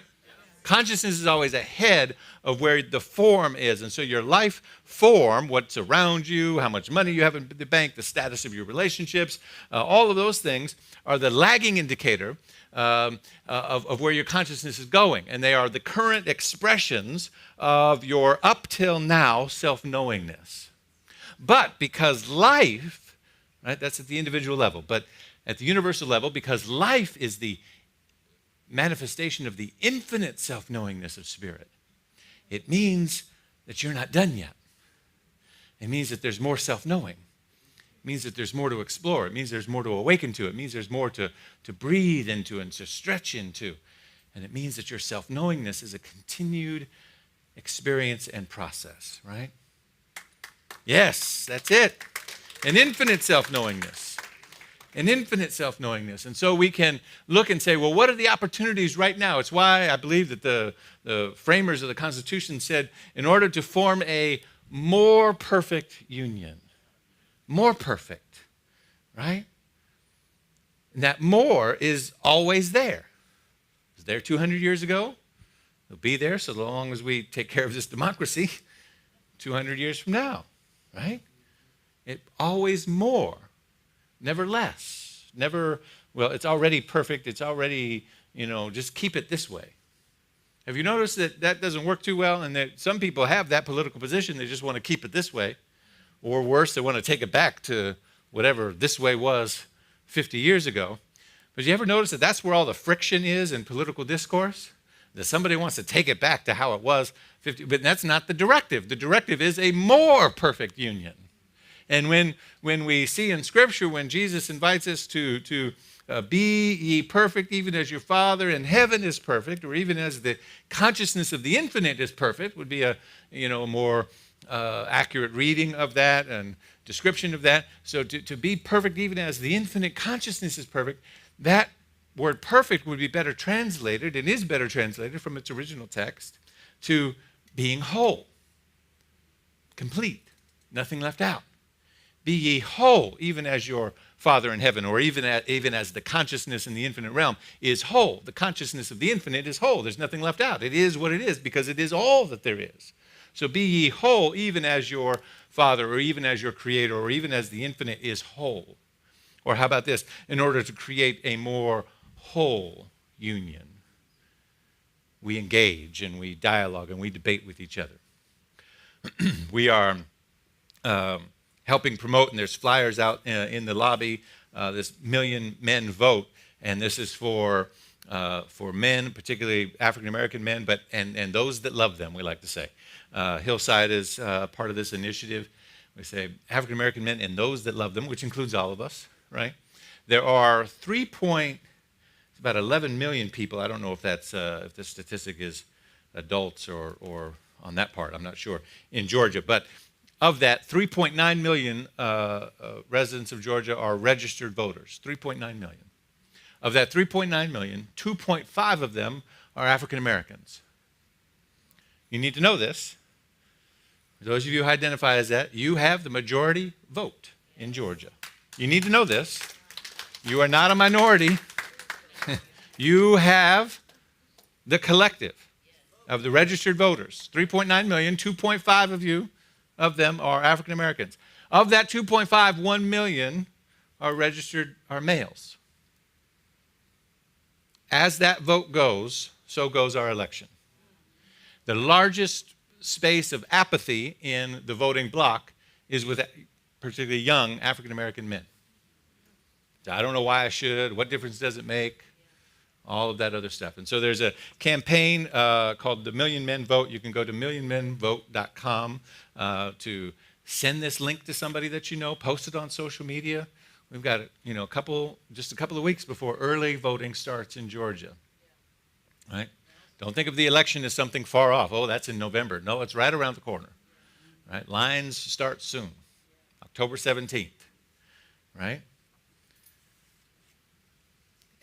Consciousness is always ahead of where the form is. And so your life form, what's around you, how much money you have in the bank, the status of your relationships, all of those things are the lagging indicator of where your consciousness is going. And they are the current expressions of your up till now self-knowingness. But because life, right, that's at the individual level, but at the universal level, because life is the manifestation of the infinite self-knowingness of spirit, it means that you're not done yet. It means that there's more self-knowing. It means that there's more to explore. It means there's more to awaken to. It means there's more to breathe into and to stretch into. And it means that your self-knowingness is a continued experience and process, right? Yes, that's it. An infinite self-knowingness. An infinite self-knowingness. And so we can look and say, well, what are the opportunities right now? It's why I believe that the framers of the Constitution said, in order to form a more perfect union, more perfect, right? And that more is always there. It was there 200 years ago. It'll be there so long as we take care of this democracy 200 years from now, right? It always more. Never less, never, well, it's already perfect. It's already, just keep it this way. Have you noticed that doesn't work too well? And that some people have that political position. They just want to keep it this way. Or worse, they want to take it back to whatever this way was 50 years ago. But you ever notice that that's where all the friction is in political discourse? That somebody wants to take it back to how it was 50, but that's not the directive. The directive is a more perfect union. And when we see in Scripture, when Jesus invites us to be ye perfect, even as your Father in heaven is perfect, or even as the consciousness of the infinite is perfect, would be a more accurate reading of that and description of that. So to be perfect, even as the infinite consciousness is perfect, that word perfect would be better translated, and is better translated from its original text, to being whole, complete, nothing left out. Be ye whole, even as your Father in heaven, or even as the consciousness in the infinite realm is whole. The consciousness of the infinite is whole. There's nothing left out. It is what it is because it is all that there is. So be ye whole, even as your Father, or even as your Creator, or even as the infinite is whole. Or how about this? In order to create a more whole union, we engage and we dialogue and we debate with each other. We are helping promote, and there's flyers out in the lobby, this Million Men Vote, and this is for men, particularly African-American men, but and those that love them, we like to say. Hillside is part of this initiative. We say African-American men and those that love them, which includes all of us, right? There are about 11 million people. I don't know if that's if the statistic is adults or on that part, I'm not sure, in Georgia, but of that, 3.9 million residents of Georgia are registered voters, 3.9 million. Of that 3.9 million, 2.5 of them are African Americans. You need to know this. For those of you who identify as that, you have the majority vote in Georgia. You need to know this. You are not a minority. You have the collective of the registered voters, 3.9 million, 2.5 of them are African Americans. Of that 2.5, 1 million are males. As that vote goes, so goes our election. The largest space of apathy in the voting bloc is with particularly young African American men. I don't know why I should. What difference does it make? All of that other stuff. And so there's a campaign called the Million Men Vote. You can go to millionmenvote.com to send this link to somebody that you know, post it on social media. We've got just a couple of weeks before early voting starts in Georgia. Right? Don't think of the election as something far off. Oh, that's in November. No, it's right around the corner. Right? Lines start soon. October 17th. Right?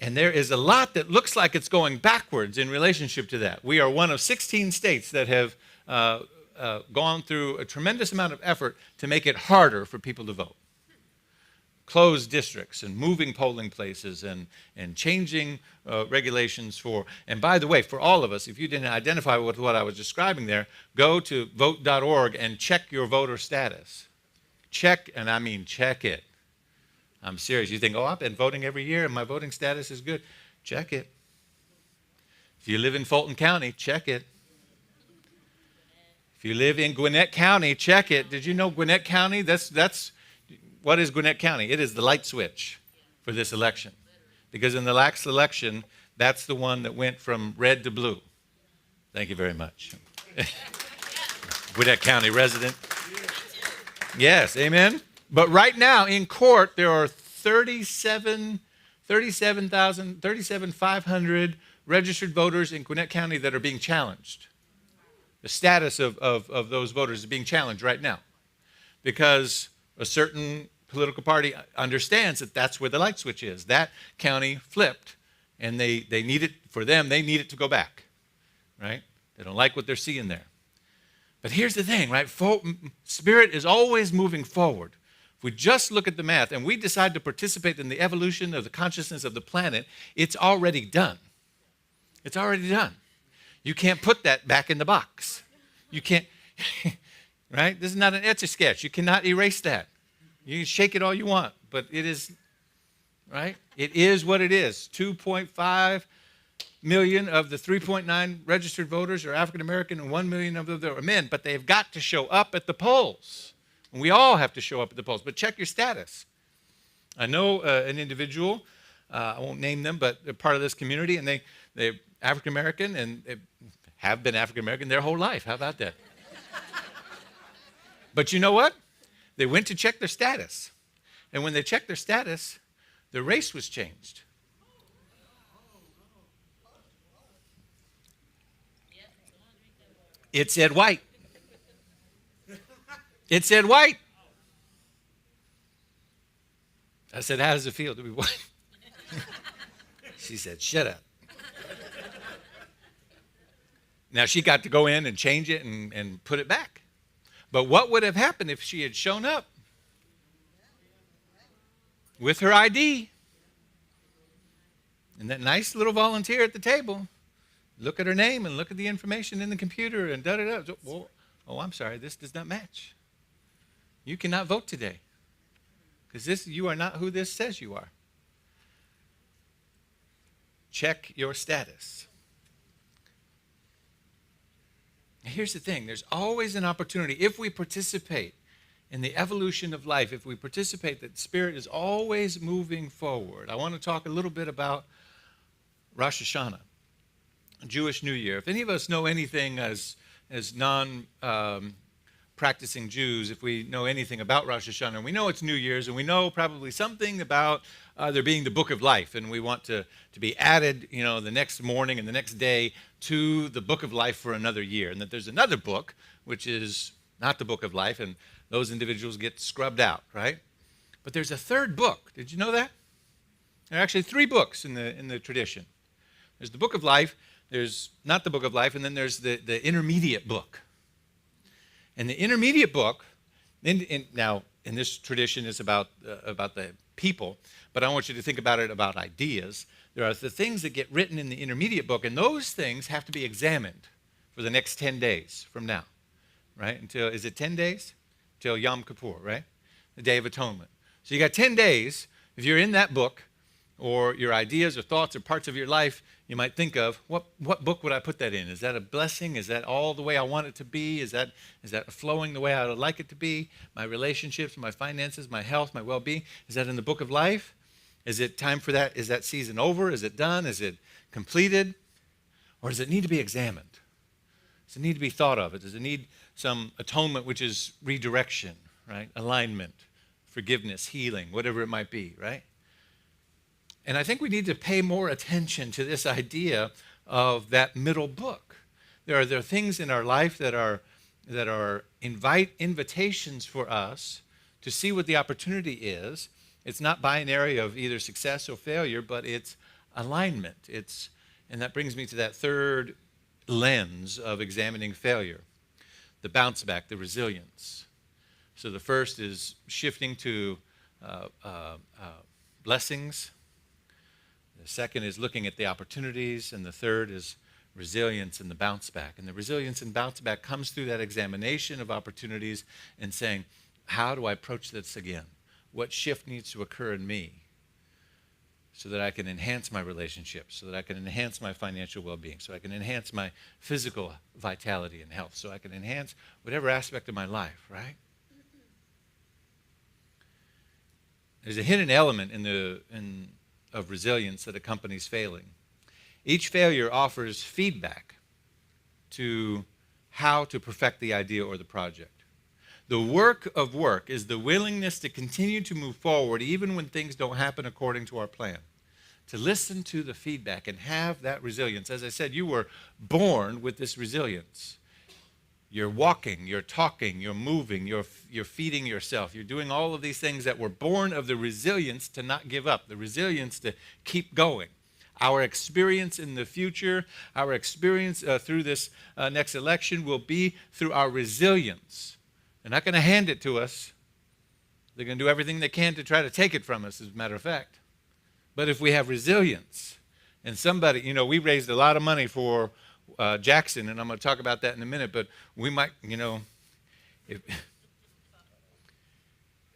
And there is a lot that looks like it's going backwards in relationship to that. We are one of 16 states that have gone through a tremendous amount of effort to make it harder for people to vote. Closed districts and moving polling places and changing regulations for, and by the way, for all of us, if you didn't identify with what I was describing there, go to vote.org and check your voter status. Check, and I mean check it. I'm serious. You think, oh, I've been voting every year and my voting status is good. Check it. If you live in Fulton County, check it. If you live in Gwinnett County, check it. Did you know Gwinnett County, that's what is Gwinnett County? It is the light switch for this election. Because in the last election, that's the one that went from red to blue. Thank you very much. Gwinnett County resident. Yes, amen. But right now in court, there are 37,500 registered voters in Gwinnett County that are being challenged. The status of those voters is being challenged right now because a certain political party understands that that's where the light switch is. That county flipped, and they need it, for them, they need it to go back, right? They don't like what they're seeing there. But here's the thing, right? Spirit is always moving forward. If we just look at the math and we decide to participate in the evolution of the consciousness of the planet, it's already done. It's already done. You can't put that back in the box. You can't, right? This is not an Etch-a-Sketch. You cannot erase that. You can shake it all you want, but it is, right? It is what it is. 2.5 million of the 3.9 registered voters are African American and 1 million of them are men, but they've got to show up at the polls. And we all have to show up at the polls, but check your status. I know an individual, I won't name them, but they're part of this community, and they're African American, and they have been African American their whole life. How about that? But you know what? They went to check their status. And when they checked their status, the race was changed. It said white. It said white. I said, how does it feel to be white? She said, shut up. Now, she got to go in and change it and put it back. But what would have happened if she had shown up with her ID and that nice little volunteer at the table, look at her name and look at the information in the computer and da-da-da. Oh, I'm sorry, this does not match. You cannot vote today because you are not who this says you are. Check your status. Here's the thing, there's always an opportunity. If we participate in the evolution of life, if we participate, that Spirit is always moving forward. I want to talk a little bit about Rosh Hashanah, Jewish New Year. If any of us know anything as non-practicing Jews, if we know anything about Rosh Hashanah, we know it's New Year's, and we know probably something about there being the book of life, and we want to be added, the next morning and the next day to the book of life for another year, and that there's another book, which is not the book of life, and those individuals get scrubbed out, right? But there's a third book. Did you know that? There are actually 3 books in the tradition. There's the book of life, there's not the book of life, and then there's the intermediate book. And the intermediate book, now in this tradition is about the people, but I want you to think about it about ideas. There are the things that get written in the intermediate book, and those things have to be examined for the next 10 days from now, right? Until, is it 10 days? Till Yom Kippur, right? The Day of Atonement. So you got 10 days. If you're in that book, or your ideas or thoughts or parts of your life, you might think of, what book would I put that in? Is that a blessing? Is that all the way I want it to be? Is that flowing the way I would like it to be? My relationships, my finances, my health, my well-being, is that in the book of life? Is it time for that? Is that season over? Is it done? Is it completed? Or does it need to be examined? Does it need to be thought of? Does it need some atonement, which is redirection, right? Alignment, forgiveness, healing, whatever it might be, right? And I think we need to pay more attention to this idea of that middle book. There are things in our life that are invitations for us to see what the opportunity is. It's not binary of either success or failure, but it's alignment. And that brings me to that third lens of examining failure, the bounce back, the resilience. So the first is shifting to blessings. The second is looking at the opportunities. And the third is resilience and the bounce back. And the resilience and bounce back comes through that examination of opportunities and saying, how do I approach this again? What shift needs to occur in me so that I can enhance my relationships, so that I can enhance my financial well-being, so I can enhance my physical vitality and health, so I can enhance whatever aspect of my life, right? There's a hidden element of resilience that accompanies failing. Each failure offers feedback to how to perfect the idea or the project. The work of work is the willingness to continue to move forward even when things don't happen according to our plan. To listen to the feedback and have that resilience. As I said, you were born with this resilience. You're walking, you're talking, you're moving, you're feeding yourself. You're doing all of these things that were born of the resilience to not give up, the resilience to keep going. Our experience in the future, our experience through this next election will be through our resilience. They're not going to hand it to us. They're going to do everything they can to try to take it from us, as a matter of fact. But if we have resilience, and somebody, we raised a lot of money for Jackson, and I'm going to talk about that in a minute, but we might,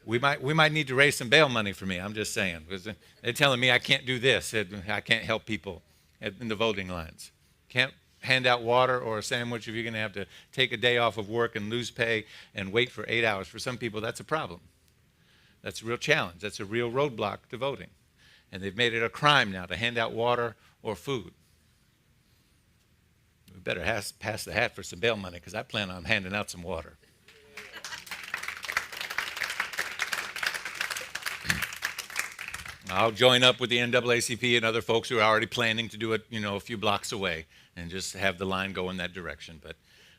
we might need to raise some bail money for me, I'm just saying, because they're telling me I can't do this, I can't help people in the voting lines. Can't hand out water or a sandwich if you're going to have to take a day off of work and lose pay and wait for 8 hours. For some people, that's a problem. That's a real challenge. That's a real roadblock to voting. And they've made it a crime now to hand out water or food. We better pass the hat for some bail money because I plan on handing out some water. I'll join up with the NAACP and other folks who are already planning to do it, a few blocks away and just have the line go in that direction.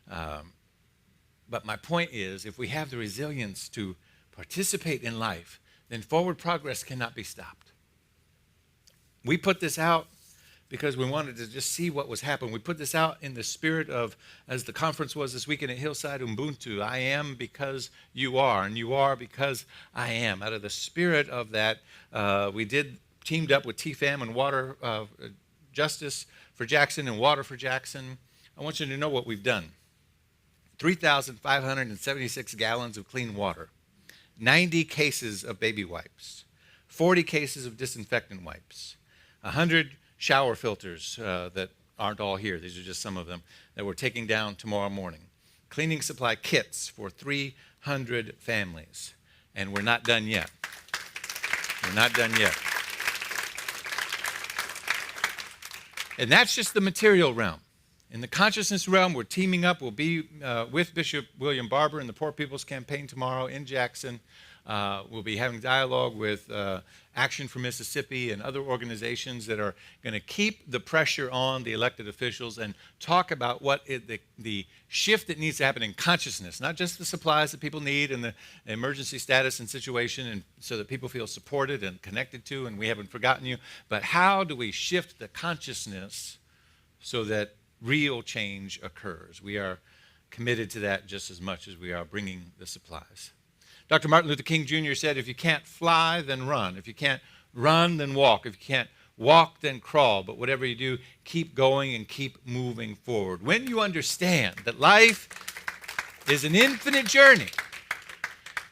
But my point is, if we have the resilience to participate in life, then forward progress cannot be stopped. We put this out because we wanted to just see what was happening. We put this out in the spirit of, as the conference was this weekend at Hillside, Ubuntu. I am because you are, and you are because I am. Out of the spirit of that, we teamed up with TFAM and Water Justice for Jackson and Water for Jackson. I want you to know what we've done. 3,576 gallons of clean water, 90 cases of baby wipes, 40 cases of disinfectant wipes, 100 shower filters that aren't all here. These are just some of them that we're taking down tomorrow morning. Cleaning supply kits for 300 families. And we're not done yet. We're not done yet. And that's just the material realm. In the consciousness realm, we're teaming up. We'll be with Bishop William Barber and the Poor People's Campaign tomorrow in Jackson. We'll be having dialogue with Action for Mississippi and other organizations that are going to keep the pressure on the elected officials and talk about the shift that needs to happen in consciousness, not just the supplies that people need and the emergency status and situation, and so that people feel supported and connected to, and we haven't forgotten you, but how do we shift the consciousness so that real change occurs? We are committed to that just as much as we are bringing the supplies. Dr. Martin Luther King Jr. said, if you can't fly, then run. If you can't run, then walk. If you can't walk, then crawl. But whatever you do, keep going and keep moving forward. When you understand that life is an infinite journey,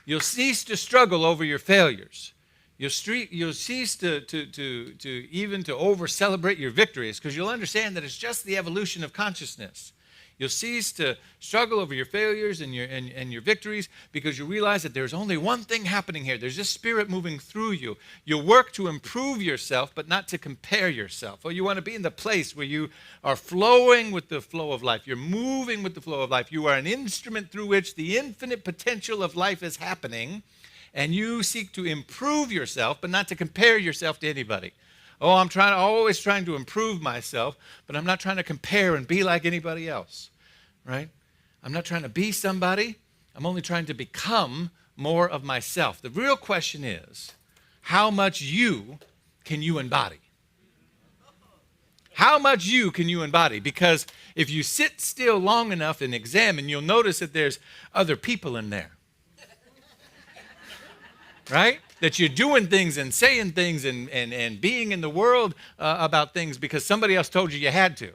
you'll cease to struggle over your failures. You'll cease to even to over-celebrate your victories, because you'll understand that it's just the evolution of consciousness. You'll cease to struggle over your failures and your victories, because you realize that there's only one thing happening here. There's just spirit moving through you. You'll work to improve yourself, but not to compare yourself. Or you want to be in the place where you are flowing with the flow of life. You're moving with the flow of life. You are an instrument through which the infinite potential of life is happening, and you seek to improve yourself, but not to compare yourself to anybody. Oh, I'm always trying to improve myself, but I'm not trying to compare and be like anybody else, right? I'm not trying to be somebody. I'm only trying to become more of myself. The real question is, how much you can you embody? How much you can you embody? Because if you sit still long enough and examine, you'll notice that there's other people in there. Right? That you're doing things and saying things and being in the world about things because somebody else told you you had to.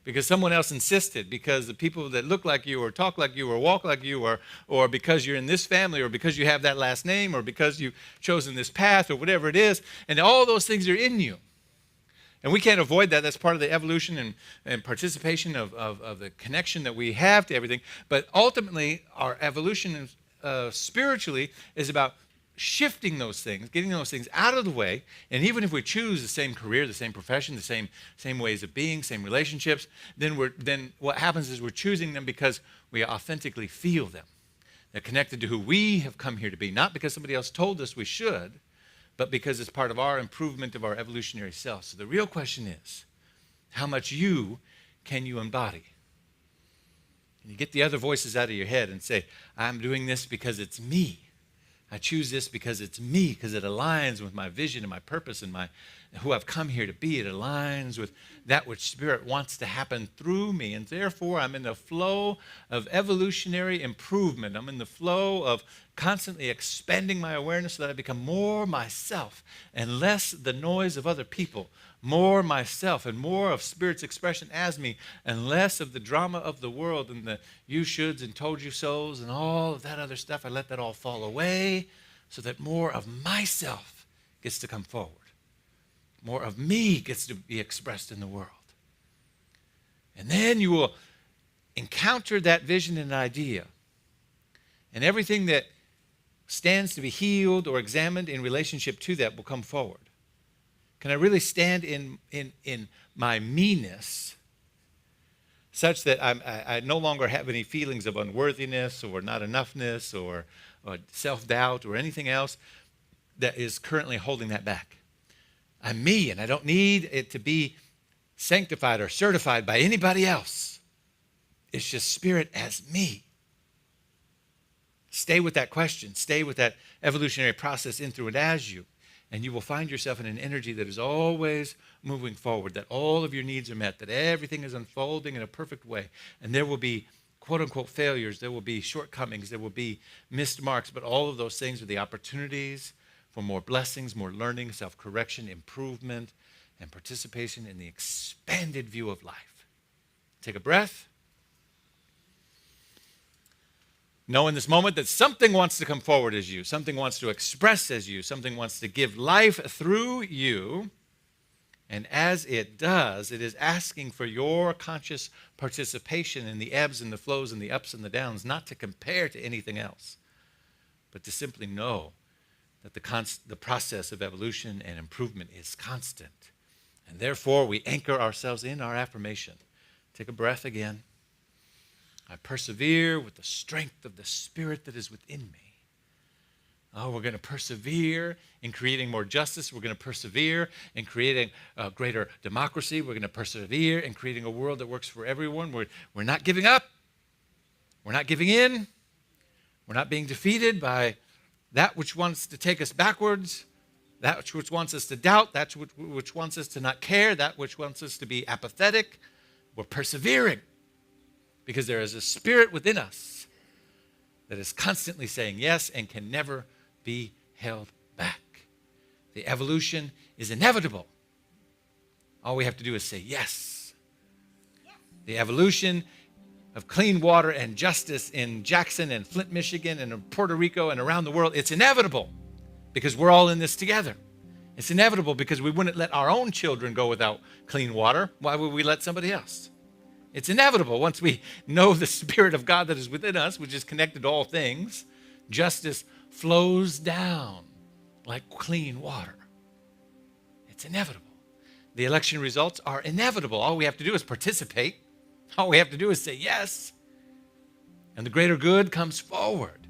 Because someone else insisted, because the people that look like you or talk like you or walk like you or because you're in this family or because you have that last name or because you've chosen this path or whatever it is, and all those things are in you. And we can't avoid that. That's part of the evolution and participation of the connection that we have to everything. But ultimately, our evolution spiritually is about shifting those things, getting those things out of the way. And even if we choose the same career, the same profession, the same ways of being, same relationships, then what happens is we're choosing them because we authentically feel them. They're connected to who we have come here to be, not because somebody else told us we should, but because it's part of our improvement of our evolutionary self. So the real question is, how much you can you embody? And you get the other voices out of your head and say, I'm doing this because it's me. I choose this because it's me, because it aligns with my vision and my purpose and who I've come here to be. It aligns with that which Spirit wants to happen through me. And therefore, I'm in the flow of evolutionary improvement. I'm in the flow of constantly expanding my awareness so that I become more myself and less the noise of other people. More myself and more of Spirit's expression as me and less of the drama of the world and the you shoulds and told you so's and all of that other stuff. I let that all fall away so that more of myself gets to come forward. More of me gets to be expressed in the world. And then you will encounter that vision and idea. And everything that stands to be healed or examined in relationship to that will come forward. Can I really stand in my meanness such that I no longer have any feelings of unworthiness or not enoughness or self-doubt or anything else that is currently holding that back? I'm me, and I don't need it to be sanctified or certified by anybody else. It's just Spirit as me. Stay with that question. Stay with that evolutionary process in through and as you. And you will find yourself in an energy that is always moving forward, that all of your needs are met, that everything is unfolding in a perfect way. And there will be quote-unquote failures, there will be shortcomings, there will be missed marks, but all of those things are the opportunities for more blessings, more learning, self-correction, improvement, and participation in the expanded view of life. Take a breath. Know in this moment that something wants to come forward as you, something wants to express as you, something wants to give life through you. And as it does, it is asking for your conscious participation in the ebbs and the flows and the ups and the downs, not to compare to anything else, but to simply know that the process of evolution and improvement is constant. And therefore, we anchor ourselves in our affirmation. Take a breath again. I persevere with the strength of the Spirit that is within me. Oh, we're going to persevere in creating more justice. We're going to persevere in creating a greater democracy. We're going to persevere in creating a world that works for everyone. We're not giving up. We're not giving in. We're not being defeated by that which wants to take us backwards, that which wants us to doubt, that which wants us to not care, that which wants us to be apathetic. We're persevering. Because there is a Spirit within us that is constantly saying yes and can never be held back. The evolution is inevitable. All we have to do is say yes. The evolution of clean water and justice in Jackson and Flint, Michigan and in Puerto Rico and around the world, it's inevitable because we're all in this together. It's inevitable because we wouldn't let our own children go without clean water. Why would we let somebody else? It's inevitable. Once we know the Spirit of God that is within us, which is connected to all things, justice flows down like clean water. It's inevitable. The election results are inevitable. All we have to do is participate. All we have to do is say yes. And the greater good comes forward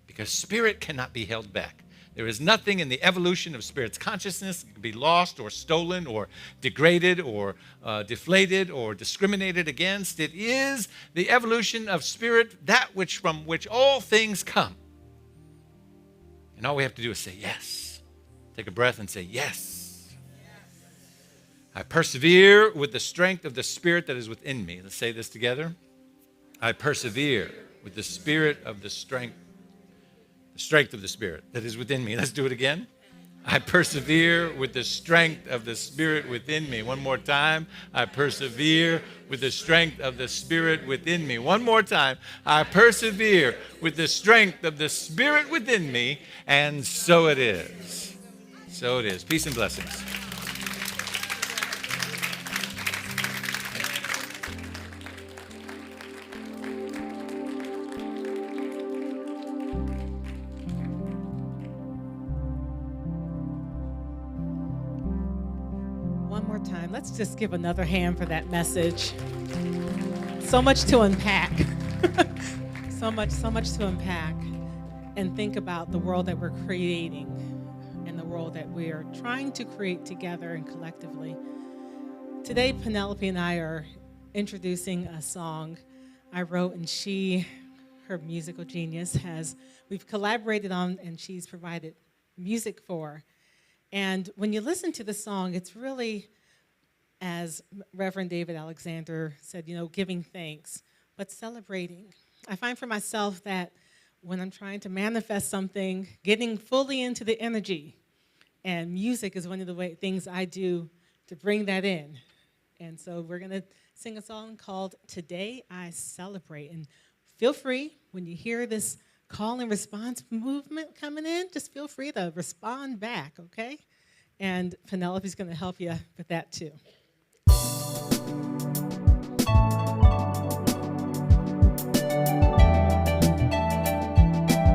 because Spirit cannot be held back. There is nothing in the evolution of Spirit's consciousness that can be lost or stolen or degraded or deflated or discriminated against. It is the evolution of Spirit, that which from which all things come. And all we have to do is say yes. Take a breath and say yes. I persevere with the strength of the Spirit that is within me. Let's say this together. I persevere with the spirit of the strength of the Spirit that is within me. Let's do it again. I persevere with the strength of the Spirit within me. One more time. I persevere with the strength of the Spirit within me. One more time. I persevere with the strength of the Spirit within me. And so it is. So it is. Peace and blessings. One more time. Let's just give another hand for that message. So much to unpack. so much to unpack. And think about the world that we're creating and the world that we are trying to create together and collectively. Today, Penelope and I are introducing a song I wrote, and her musical genius, we've collaborated on, and she's provided music for. And when you listen to the song, it's really, as Reverend David Alexander said, giving thanks, but celebrating. I find for myself that when I'm trying to manifest something, getting fully into the energy, and music is one of the things I do to bring that in. And so we're going to sing a song called Today I Celebrate. And feel free, when you hear this call and response movement coming in, just feel free to respond back, okay? And Penelope's going to help you with that too.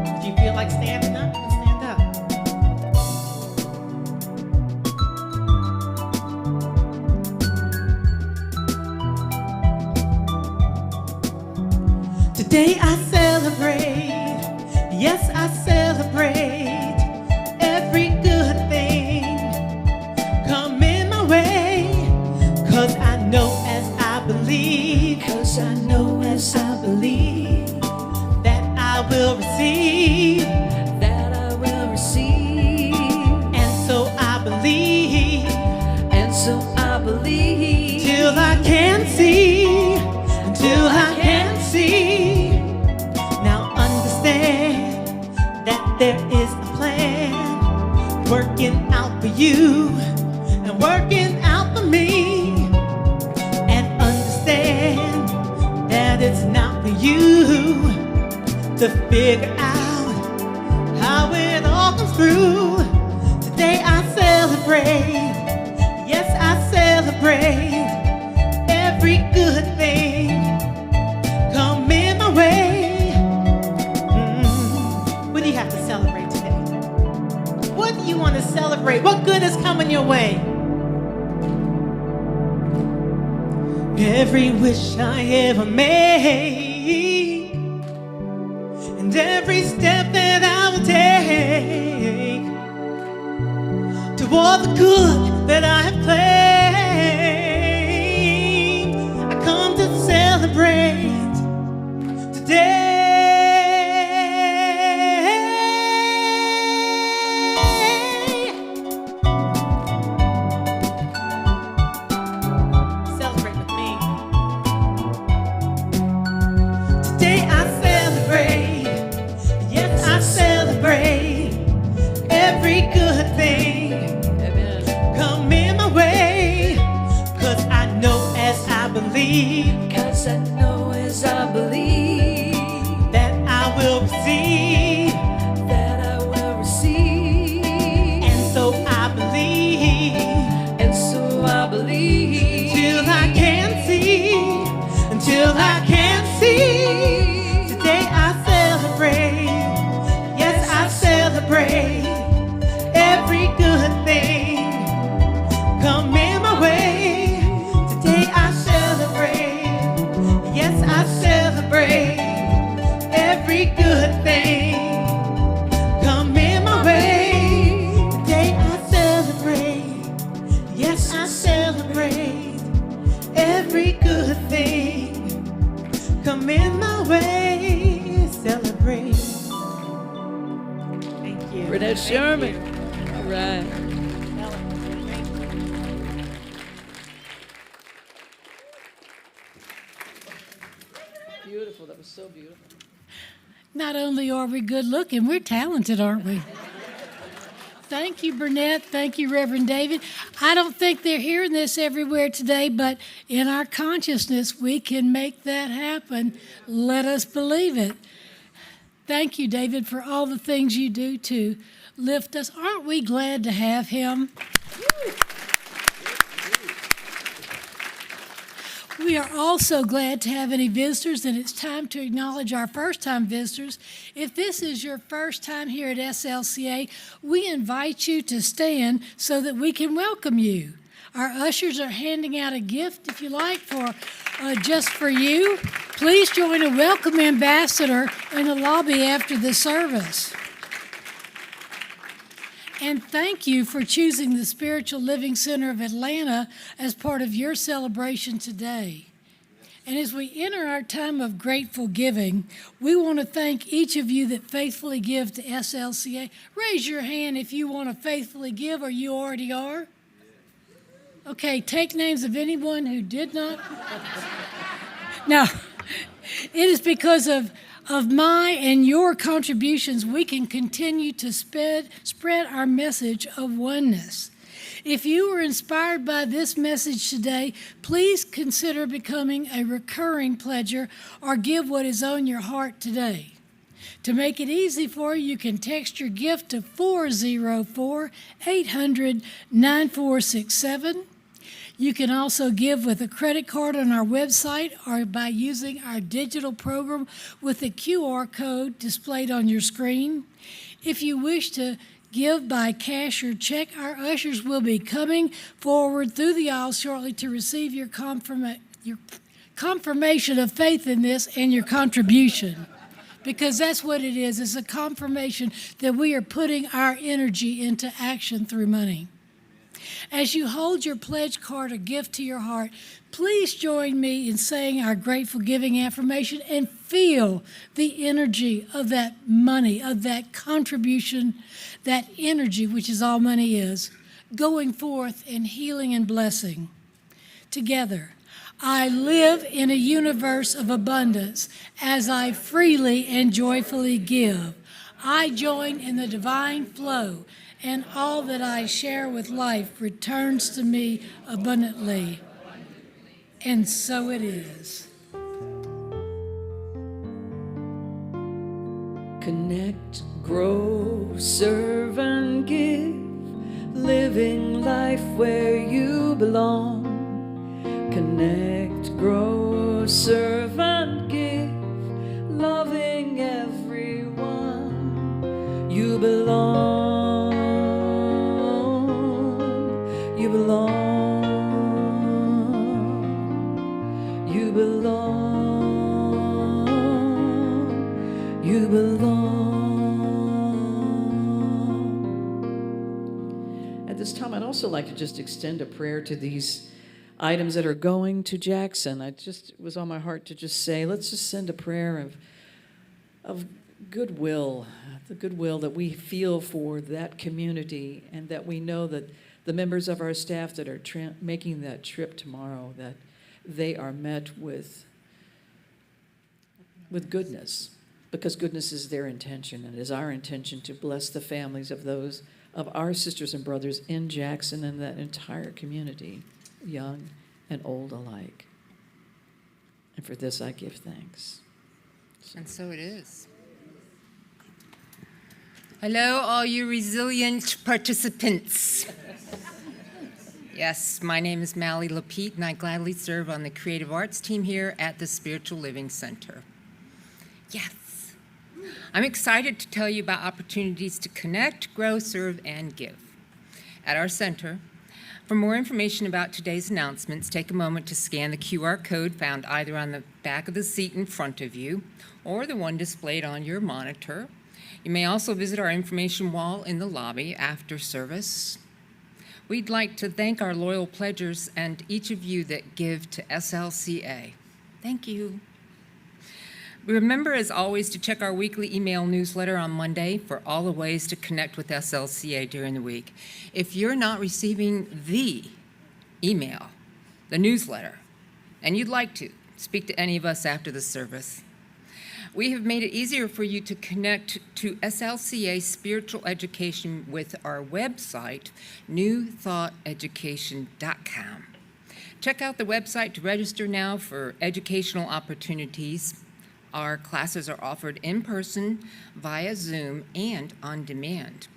If you feel like standing up, you can stand up. Today I celebrate. Yes, I celebrate every good thing come in my way. 'Cause I know as I believe, that I will receive, and so I believe, till I can see, Now understand that there is a plan working out for you and working out for me. And understand that it's not for you to figure out how it all comes through. Today I celebrate. Yes, I celebrate every good thing come in my way. What do you have to celebrate today? What do you want to celebrate? What good is coming your way? Every wish I ever made, and every step that I will take toward the good that I have claimed, I come to celebrate today. Celebrate with me. Today I celebrate. Yes, I celebrate every good thing Amen. come in my way. Not only are we good looking, we're talented, aren't we? Thank you, Burnett. Thank you, Reverend David. I don't think they're hearing this everywhere today, but in our consciousness, we can make that happen. Let us believe it. Thank you, David, for all the things you do to lift us. Aren't we glad to have him? We are also glad to have any visitors, and it's time to acknowledge our first-time visitors. If this is your first time here at SLCA, we invite you to stand so that we can welcome you. Our ushers are handing out a gift, if you like, for just for you. Please join a welcome ambassador in the lobby after the service. And thank you for choosing the Spiritual Living Center of Atlanta as part of your celebration today. And as we enter our time of grateful giving, we want to thank each of you that faithfully give to SLCA. Raise your hand if you want to faithfully give, or you already are. Okay, take names of anyone who did not. Now, it is because of my and your contributions, we can continue to spread our message of oneness. If you were inspired by this message today, please consider becoming a recurring pledger or give what is on your heart today. To make it easy for you, you can text your gift to 404-800-9467. You can also give with a credit card on our website or by using our digital program with the QR code displayed on your screen. If you wish to give by cash or check, our ushers will be coming forward through the aisle shortly to receive your confirmation of faith in this and your contribution. Because that's what it is. It's a confirmation that we are putting our energy into action through money. As you hold your pledge card or gift to your heart, please join me in saying our grateful giving affirmation and feel the energy of that money, of that contribution, that energy, which is all money is, going forth in healing and blessing. Together, I live in a universe of abundance as I freely and joyfully give. I join in the divine flow, and all that I share with life returns to me abundantly. And so it is. Connect, grow, serve, and give. Living life where you belong. Connect, grow, serve, and give. Loving everyone. You belong. You belong. You belong. You belong. At this time, I'd also like to just extend a prayer to these items that are going to Jackson. It was on my heart to just say, let's just send a prayer of goodwill, the goodwill that we feel for that community, and that we know that the members of our staff that are making that trip tomorrow, that they are met with goodness, because goodness is their intention, and it is our intention to bless the families of those of our sisters and brothers in Jackson and that entire community, young and old alike. And for this I give thanks. And so it is. Hello, all you resilient participants. Yes, my name is Mally Lapete, and I gladly serve on the creative arts team here at the Spiritual Living Center. Yes, I'm excited to tell you about opportunities to connect, grow, serve, and give. At our center, for more information about today's announcements, take a moment to scan the QR code found either on the back of the seat in front of you or the one displayed on your monitor. You may also visit our information wall in the lobby after service. We'd like to thank our loyal pledgers and each of you that give to SLCA. Thank you. Remember, as always, to check our weekly email newsletter on Monday for all the ways to connect with SLCA during the week. If you're not receiving the email, the newsletter, and you'd like to speak to any of us after the service, We have made it easier for you to connect to SLCA spiritual education with our website, newthoughtheducation.com. Check out the website to register now for educational opportunities. Our classes are offered in person, via Zoom, and on demand.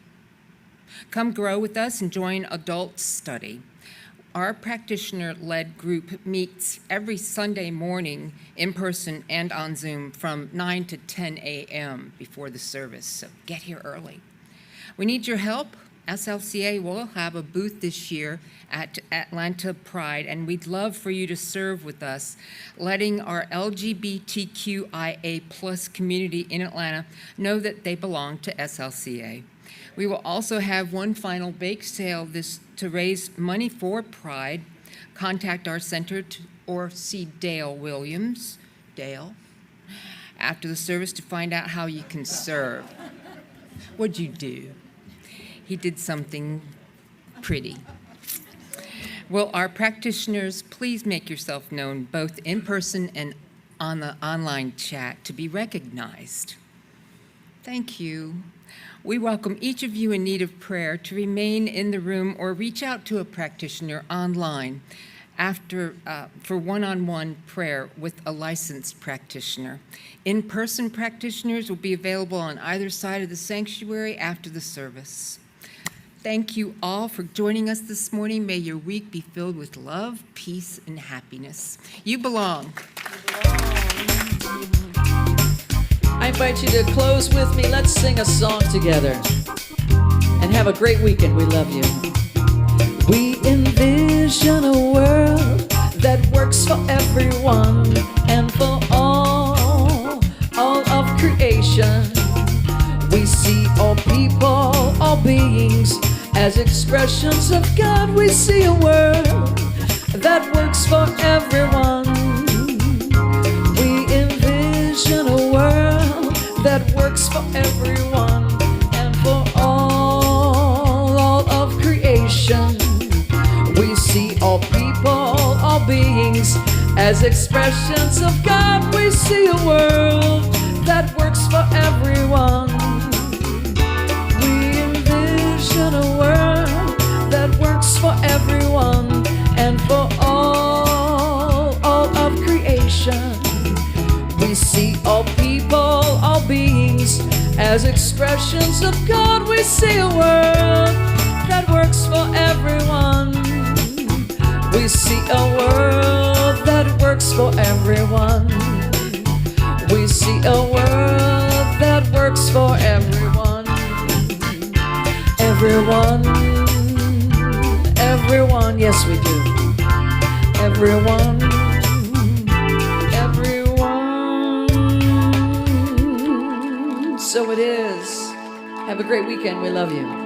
Come grow with us and join Adult Study. Our practitioner-led group meets every Sunday morning in person and on Zoom from 9 to 10 a.m. before the service, so get here early. We need your help. SLCA will have a booth this year at Atlanta Pride, and we'd love for you to serve with us, letting our LGBTQIA+ community in Atlanta know that they belong to SLCA. We will also have one final bake sale to raise money for Pride. Contact our center or see Dale Williams, Dale, after the service to find out how you can serve. What'd you do? He did something pretty. Will our practitioners please make yourself known both in person and on the online chat to be recognized? Thank you. We welcome each of you in need of prayer to remain in the room or reach out to a practitioner online for one-on-one prayer with a licensed practitioner. In-person practitioners will be available on either side of the sanctuary after the service. Thank you all for joining us this morning. May your week be filled with love, peace, and happiness. You belong. I invite you to close with me. Let's sing a song together and have a great weekend. We love you. We envision a world that works for everyone and for all of creation. We see all people, all beings as expressions of God. We see a world that works for everyone. We envision a world that works for everyone and for all of creation. We see all people, all beings as expressions of God. We see a world that works for everyone. We envision a world that works for everyone and for all of creation. We see all people, all beings as expressions of God. We see a world that works for everyone. We see a world that works for everyone. We see a world that works for everyone. Everyone, everyone, yes we do. Everyone, everyone. So it is. Have a great weekend. We love you.